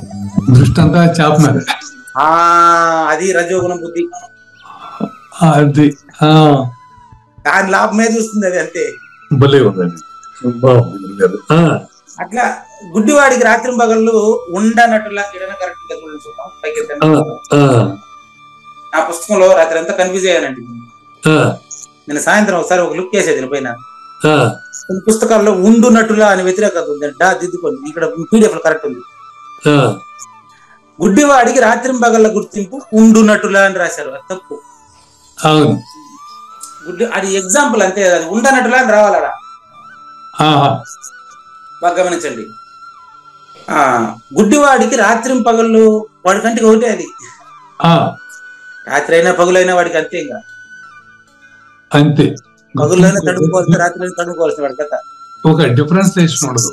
దృష్టి అంతా చేప. అది రజోగుణం బుద్ధి, దాని లాభమే చూస్తుంది అది, అంతే. అట్లా గుడ్డివాడికి రాత్రి పగళ్ళు ఉండనట్టులా కరెక్ట్ చూద్దాం. పైకి ఆ పుస్తకంలో రాత్రి అంతా కన్ఫ్యూజ్ అయ్యానండి. నేను సాయంత్రం ఒకసారి ఒక లుక్ వేసేది దీనిపైన. ఆ, కొన్ని పుస్తకాల్లో ఉండునటులా అని వ్యతిరేకత ఉంది, దిద్దుకోండి. ఇక్కడ PDF లో కరెక్ట్ ఉంది. ఆ, గుడ్డివాడికి రాత్రింపగళ్ళ గుర్తింపు ఉండునటులా అని రాశారు, అది తప్పు. అవును. అది ఎగ్జాంపుల్ అంతే, అది ఉండనటులా అని రావాలడా. ఆహా, బాగా గమనించండి. గుడ్డివాడికి రాత్రింపగళ్ళు వాడి కంటికి ఒకటే, అది ఆ, రాత్రి అయినా పగులైనా వాడికి అంతే. ఇంకా అంతే. పగుల్లోనే తడుముకోవాల్సిన, రాత్రి తడుముకోవాల్సిన వాడి కథ. ఒక డిఫరెన్సియేషన్ ఉండదు.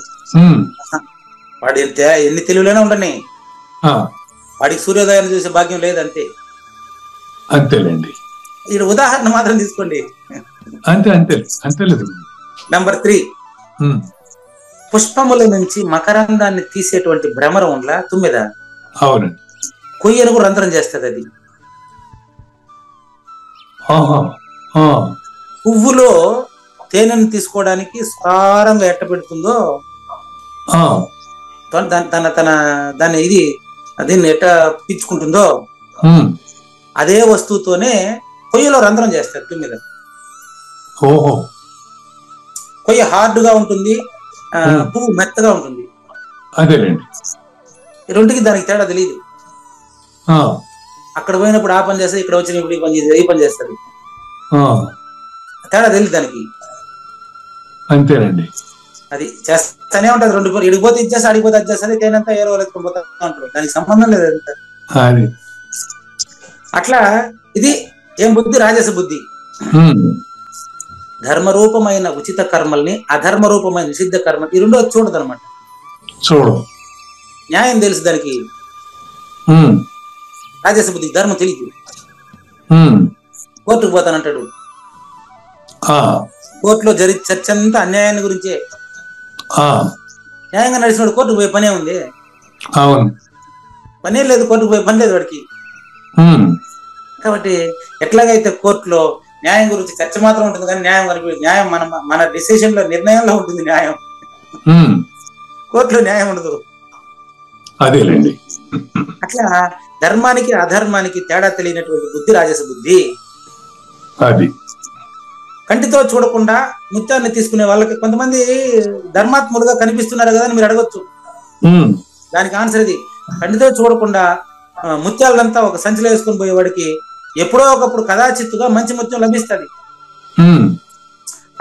వాడు ఎన్ని తెలివిలోనే ఉండని, ఆ, వాడికి సూర్యోదయాన్ని చూసే భాగ్యం లేదంతే. అంతేలేండి. ఇక్కడ ఉదాహరణ మాత్రం తీసుకోండి. అంతే అంతే అంతేలేదు. నంబర్ 3, పుష్పముల నుంచి మకరందాన్ని తీసేటువంటి భ్రమరం ఉందా తుమ్మెద, అవునండి. కొయ్యను కూడా రంధ్రం చేస్తుంది అది. ఆహా, ఆ, పువ్వులో తేనెను తీసుకోవడానికి సారంగా ఎట్ట పెడుతుందో, ఆ, దాన్ని దీన్ని ఎట్ట పీల్చుకుంటుందో, అదే వస్తువుతోనే కొయ్యలో రంధ్రం చేస్తారు తుమ్మెద. ఓహో. కొయ్య హార్డ్గా ఉంటుంది, పువ్వు మెత్తగా ఉంటుంది. అదేలేండి. ఈ రెండుకి దానికి తేడా తెలియదు. ఆ, అక్కడ పోయినప్పుడు ఆ పని చేస్తుంది, ఇక్కడ వచ్చినప్పుడు ఈ పని చేస్తుంది, ఆ, తేడా తెలియదు దానికి. అంతేనండి. అది చేస్తానే ఉంటది. రెండు ఇడిపోతే ఇచ్చేసి అడిగిపోతే అది చేస్తుంది, తేనంతా ఏరో ఎత్తుకుపోతా అంటారు, దానికి సంబంధం లేదు అంత. అది అట్లా ఇది ఏం బుద్ధి? రాజస బుద్ధి. ధర్మరూపమైన ఉచిత కర్మల్ని, అధర్మ రూపమైన నిషిద్ధ కర్మ, ఈ రెండో చూడదు అనమాట. చూడు, న్యాయం తెలుసు దానికి. రాజస బుద్ధి ధర్మం తెలియదు. కోర్టుకు పోతానంటాడు, కోర్టులో చర్చ అంతా అన్యాయాన్ని గురించే. న్యాయంగా నడిచినాడు, కోర్టుకు పోయే పనే ఉంది? అవును, పనే లేదు, కోర్టుకు పోయే పని లేదు వాడికి. కాబట్టి ఎట్లాగైతే కోర్టులో న్యాయం గురించి చర్చ మాత్రం ఉంటుంది, కానీ న్యాయం మన డిసిషన్ లో, నిర్ణయంలో ఉంటుంది న్యాయం. కోర్టులో న్యాయం ఉండదు. అదేలేండి. అట్లా ధర్మానికి అధర్మానికి తేడా తెలియనటువంటి బుద్ధి రాజస బుద్ధి. అది కంటితో చూడకుండా ముత్యాన్ని తీసుకునే వాళ్ళకి, కొంతమంది ధర్మాత్ములుగా కనిపిస్తున్నారు కదా అని మీరు అడగొచ్చు. దానికి ఆన్సర్ ఇది. కంటితో చూడకుండా ముత్యాలంతా ఒక సంచిలో వేసుకొని పోయేవాడికి ఎప్పుడో ఒకప్పుడు కదాచిత్తుగా మంచి ముత్యం లభిస్తుంది.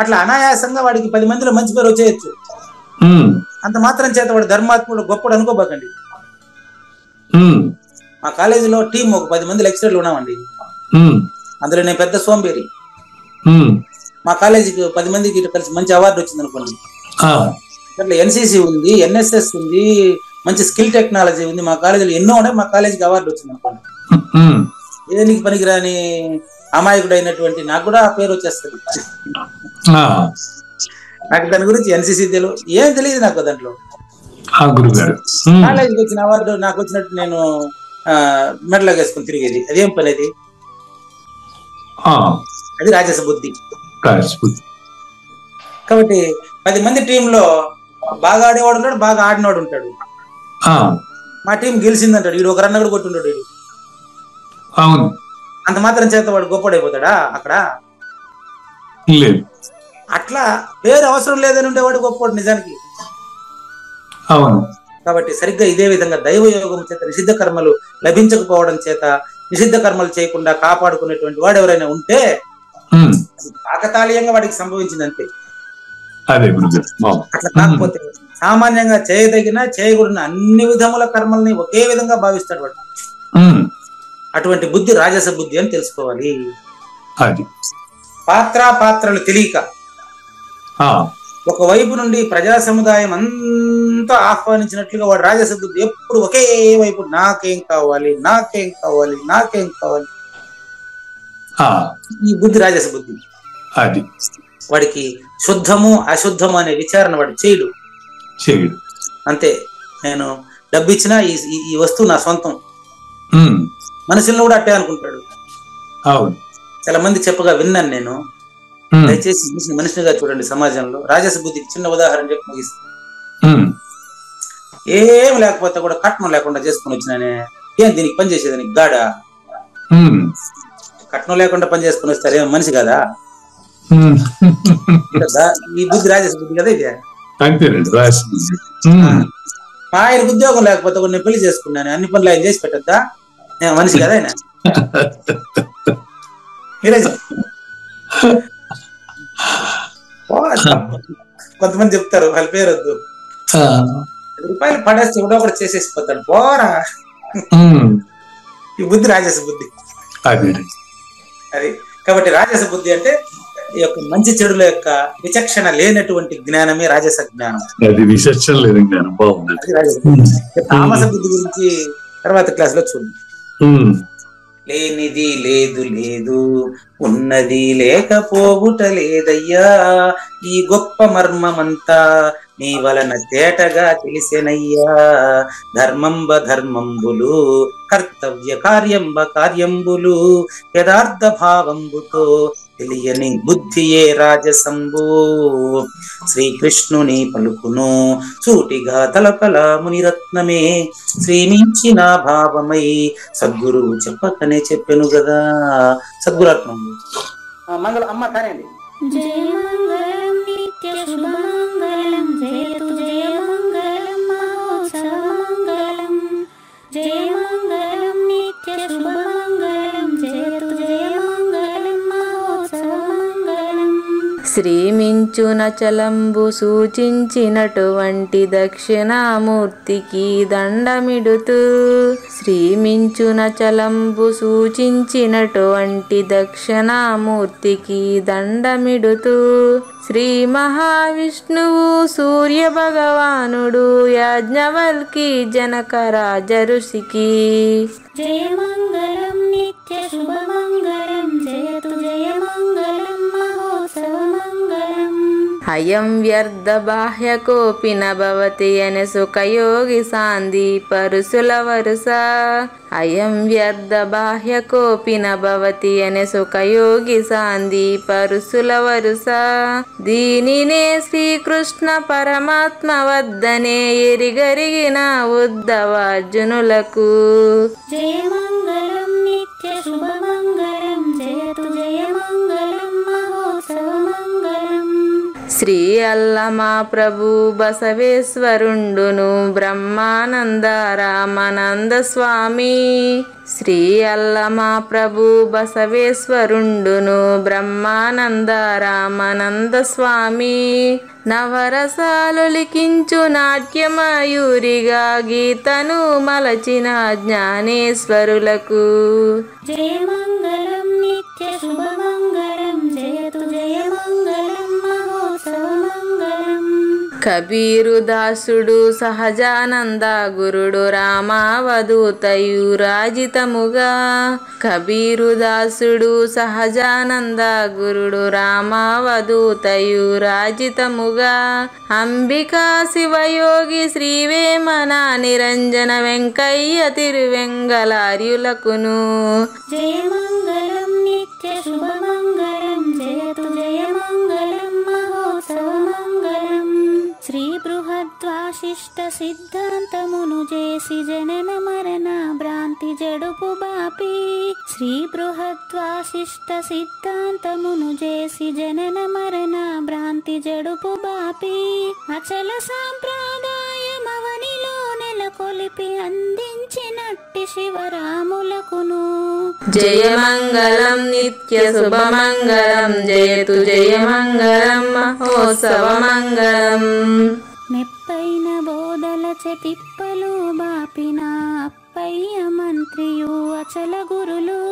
అట్లా అనాయాసంగా వాడికి 10 మందిలో మంచి పేరు వచ్చేయచ్చు. అంత మాత్రం చేత వాడు ధర్మాత్ముడు గొప్పడు అనుకోబాకండి. మా కాలేజీలో టీం ఒక 10 మంది లెక్చరర్లు ఉన్నామండి. అందులో నేను పెద్ద సోంబేరి. మా కాలేజీకి 10 మందికి కలిసి మంచి అవార్డు వచ్చింది అనుకోండి. అట్లా NCC ఉంది, NSS ఉంది, మంచి స్కిల్ టెక్నాలజీ ఉంది. మా కాలేజీలో ఎన్నో ఉన్నాయి. మా కాలేజీకి అవార్డు వచ్చింది అనుకోండి. ఏనికి పనికిరాని అమాయకుడు అయినటువంటి నాకు కూడా ఆ పేరు వచ్చేస్తుంది. నాకు దాని గురించి NCC తెలియదు, ఏం తెలియదు నాకు దాంట్లో. కాలేజీకి వచ్చిన అవార్డు నాకు వచ్చినట్టు నేను మెడలోకి వేసుకుని తిరిగేది, అదేం పని అది? అది రాజస బుద్ధి. కాబట్టి 10 మంది టీంలో బాగా ఆడేవాడు ఉంటాడు, బాగా ఆడినవాడు ఉంటాడు. మా టీం గెలిచిందంటాడు, వీడు ఒక రన్ కూడా కొట్టుంటాడు. వీడు అవును, అంత మాత్రం చేత వాడు గొప్పడైపోతాడా అక్కడ? అట్లా పేరు అవసరం లేదని ఉండేవాడు గొప్పవాడు నిజానికి. అవును. కాబట్టి సరిగ్గా ఇదే విధంగా దైవయోగం చేత నిషిద్ధ కర్మలు లభించకపోవడం చేత నిషిద్ధ కర్మలు చేయకుండా కాపాడుకునేటువంటి వాడు ఎవరైనా ఉంటే కాకతాళీయంగా వాడికి సంభవించింది అంతే. అట్లా కాకపోతే సామాన్యంగా చేయదగిన చేయకూడని అన్ని విధముల కర్మల్ని ఒకే విధంగా భావిస్తాడు వాడు. అటువంటి బుద్ధి రాజస బుద్ధి అని తెలుసుకోవాలి. పాత్రలు తెలియక ఒకవైపు నుండి ప్రజా సముదాయం అంతా ఆహ్వానించినట్లుగా వాడు రాజస బుద్ధి ఎప్పుడు ఒకే వైపు, నాకేం కావాలి, నాకేం కావాలి, నాకేం కావాలి. ఈ బుద్ధి రాజస బుద్ధి. వాడికి శుద్ధము అశుద్ధము అనే విచారణ వాడు చేయడు. అంతే, నేను డబ్బు ఇచ్చినా ఈ వస్తువు నా సొంతం. మనుషులను కూడా అట్టే అనుకుంటాడు. చాలా మంది చెప్పగా విన్నాను నేను. దయచేసి మనిషినిగా చూడండి సమాజంలో. రాజస బుద్ధికి చిన్న ఉదాహరణ చెప్పి ముగిస్తాను. ఏం లేకపోతే కూడా కట్నం లేకుండా చేసుకుని వచ్చినానే, ఏం దీనికి పని చేసేదానికి గాడా? కట్నం లేకుండా పని చేసుకుని వస్తారు, ఏం మనిషి కదా? కదా, ఈ బుద్ధి రాజస బుద్ధి కదా ఇది. అంతేనండి రాసింది. మా ఆయనకు ఉద్యోగం లేకపోతే నేను పెళ్లి చేసుకున్నాను, అన్ని పనులు ఆయన చేసి పెట్టద్దా? నేను మనిషి కదా ఆయన. కొంతమంది చెప్తారు, వాళ్ళ పేరు వద్దు, రూపాయలు పడేస్తే కూడా ఒకటి చేసేసిపోతాడు, పోరా. ఈ బుద్ధి రాజస బుద్ధి అది. కాబట్టి రాజస బుద్ధి అంటే ఈ యొక్క మంచి చెడుల యొక్క విచక్షణ లేనటువంటి జ్ఞానమే రాజస జ్ఞానం. అది విచక్షణ లేని జ్ఞానం. బాగుంది. తామస బుద్ధి గురించి తర్వాత క్లాస్ లో చూద్దాం. లేనిది లేదు లేదు, ఉన్నది లేకపోవుట లేదయ్యా, ఈ గొప్ప మర్మమంతా నీ వలన తేటగా తెలిసెనయ్యా. ధర్మంబ ధర్మంబులు, కర్తవ్య కార్యంబ కార్యంబులు, యథార్థ భావంబుతో తెలియని బుద్ధియే రాజసంబు. శ్రీకృష్ణుని పలుకును సూటిగా తలపల మునిరత్నమే, శ్రీమించిన భావమై సద్గురువు చెప్పకనే చెప్పెను గదా. సద్గురాత్మ మంగళం అమ్మ కానండి. జయ మంగళం నిత్య శుభమంగళం, జయతు జయ మంగళం మహోత్సవ మంగళం. జయ మంగళం నిత్య శుభమంగళం, జయతు జయ మంగళం మహోత్సవ మంగళం. శ్రీమించున చలంబు సూచించినటువంటి దక్షిణామూర్తికి దండమిడుతూ, శ్రీమించున చలంబు సూచించినటువంటి దక్షిణామూర్తికి దండమిడుతూ, శ్రీ మహావిష్ణువు సూర్య భగవానుడు యాజ్ఞవల్కి జనక రాజ ఋషికి. జయ మంగళం నిత్య శుభమంగళం, జయతు జయ మంగళం మహోత్సవ మంగళం. అయం వ్యర్థ బాహ్య కోపిన భవతి అనే సుఖయోగి సాంది పరుసుల వరుస. అయం వ్యర్థ బాహ్య కోపిన భవతి అనే సుఖయోగి సాంది పరుసుల వరుస. దీనినే శ్రీకృష్ణ పరమాత్మ వద్దనే ఎరిగరిగిన ఉద్ధవార్జునులకు. జయ మంగళం నిత్య శుభమంగళం, జయతు జయ మంగళం మహోత్సవ మంగళం. శ్రీ అల్లమా ప్రభు బసవేశ్వరుండును బ్రహ్మానంద రామానంద స్వామి. శ్రీ అల్లమా ప్రభు బసవేశ్వరుండును బ్రహ్మానంద రామానంద స్వామి. నవరసాలు లిఖించు నాట్యమయూరిగా గీతను మలచిన జ్ఞానేశ్వరులకు. జయ మంగళం నిత్య శుభమంగళం, జయతు జయ మంగళం మహోత్సవ మంగళం. కబీరు దాసుడు సహజానంద గురుడు రామావధూతయు రాజితముగా. కబీరు దాసుడు సహజానంద గురుడు రామావధూతయు రాజితముగా. అంబికా శివయోగి శ్రీవేమన నిరంజన వెంకయ్య తిరువెంగళార్యులకును. జయ మంగళం నిత్య శుభమంగళం, జయతు జయ మంగళం మహోత్సవ మంగళం. శ్రీ బృహద్వాశిష్ట సిద్ధాంతమును చేసి జనన మరణ భ్రాంతి జడుపు బాపి. శ్రీ బృహద్వాశిష్ట సిద్ధాంతమును చేసి జనన మరణ భ్రాంతి జడుపు బాపి. అచల సాంప్రదాయమవనిలో నెలకొలిపి అందించినట్టి శివరాములకును. జయ మంగళం నిత్య శుభమంగళం, జయతు జయ మంగళం మహోత్సవ మంగళం. మెప్పైన బోధల చెతిప్పలు బాపిన అప్పయ్య మంత్రియు అచల గురులు.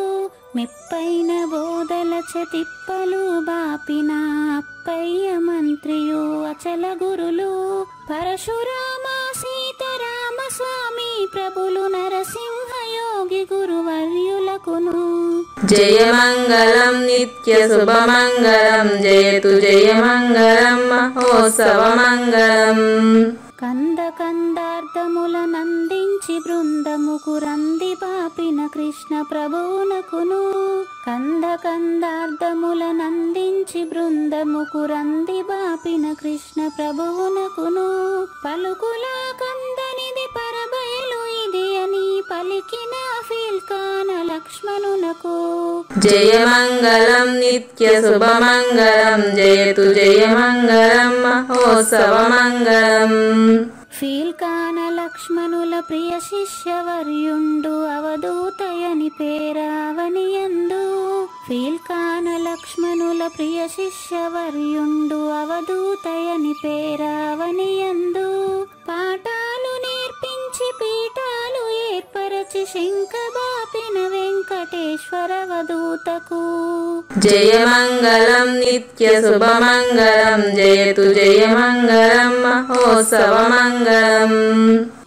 మెప్పైన బోధల చెతిప్పలు బాపిన అప్పయ్య మంత్రియు అచల గురులు. పరశురామ సీతారామ స్వామి ప్రభులు నరసింహ యోగి గురువర్యులకును. జయ మంగళం నిత్య శుభమంగళం, జయతు జయ మంగళం మహోత్సవ మంగళం. కంద కందార్థముల నందించి బృందముకు రంది పాపిన కృష్ణ ప్రభువునకును. కంద కందార్థముల నందించి బృందముకు రంది బాపిన కృష్ణ ప్రభువునకును. పలుకుల కందనిది పరబయలు ఇది అని పలికిన ఫీల్కాన లక్ష్మణునకు. జయమంగళం నిత్య శుభమంగళం జయతు జయమంగళం మహోత్సవమంగళం. ఫీల్కాన లక్ష్మణుల ప్రియ శిష్యవర్యుండు అవధూతయని పేరావనియందు. ఫీల్కాన లక్ష్మణుల ప్రియ శిష్యవర్యుండు అవధూతయని పేరావనియందు. పాఠాలు నేర్పించి పీఠాలు ఏర్పరచి శంఖబాపిన వెంకటేశ్వర అవధూతకు. జయమంగళం నిత్య శుభమంగళం జయతు జయమంగళం మహోత్సవమంగళం.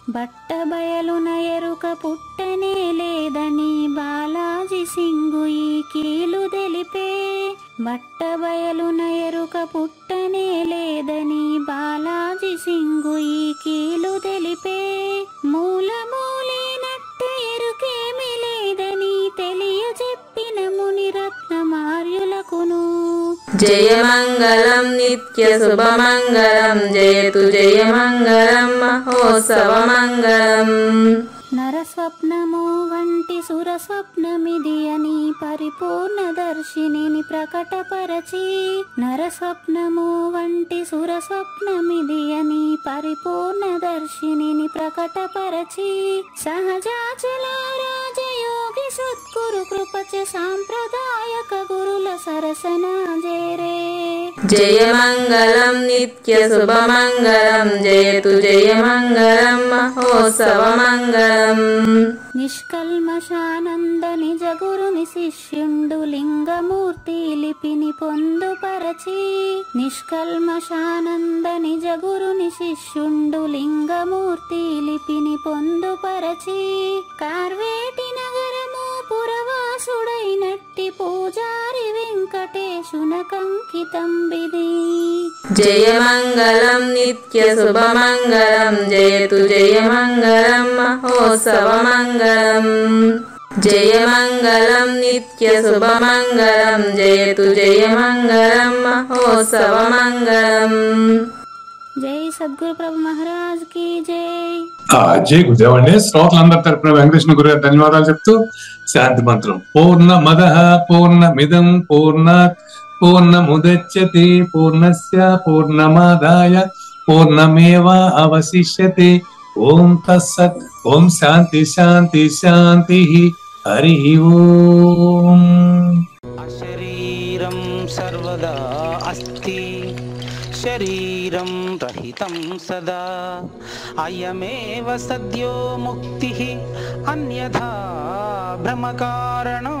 బట్ట బయలున ఎరుక పుట్టనే లేదని బాలాజీ సింగు ఈ కీలు తెలిపే. బట్ట బయలున ఎరుక పుట్టనే లేదని బాలాజీ సింగు ఈ కీలు తెలిపే. మూలమూలేనట్టు ఎరుకేమి లేదని తెలియజెప్పిన మునిరత్నమార్యులకును. జయమంగళం నిత్య శుభమంగళం జయతు జయమంగళం మహోత్సవమంగళం. నరస్వప్నము వంటి సురస్వప్నమిది అని పరిపూర్ణ దర్శినిని ప్రకటపరచి. నరస్వప్నము వంటి సురస్వప్నమిది అని పరిపూర్ణ దర్శినిని ప్రకటపరచి. సహజాచల రాజయోగి సద్గురు కృపచ సాంప్రదాయక గురుల సరసన జేరే. జయమంగళం నిత్య శుభమంగళం జయతు జయమంగళం మహోత్సవమంగళం. నిష్కల్మషానంద నిజ గురుని శిష్యుండు లింగమూర్తి లిపిని పొందుపరచి. నిష్కల్మషానంద నిజ గురుని శిష్యుండు లింగమూర్తి లిపిని పొందుపరచి. కార్వేటి నగరము పురవాసుడైనట్టి పూజారి వెంకటేశునకంకితం బిది. జయమంగళం నిత్య శుభమంగళం జయతు జయమంగళం మహోత్సవమంగళం. జయమంగళం నిత్య శుభమంగళం జయతు జయమంగళం మహోత్సవమంగళం. జై సద్గురు ప్రభు మహారాజ్ కి జై. జై గురుదేవండి. శ్రోతలందరి తరపున వెంకటేశ్వర గురు గారు ధన్యవాదాలు చెప్తూ శాంతి మంత్రం. పూర్ణమదః పూర్ణమిదం పూర్ణాత్ పూర్ణముదచ్యతే పూర్ణస్య పూర్ణమాదాయ పూర్ణమేవా అవశిష్యతే. ఓం తత్సత్. ఓం శాంతి శాంతి శాంతి. హరి ఓం. అశరీరం సర్వదా అస్తి శరీరం రహితం సదా అయమేవ సద్యో ముక్తిః అన్యథా భ్రమకారణో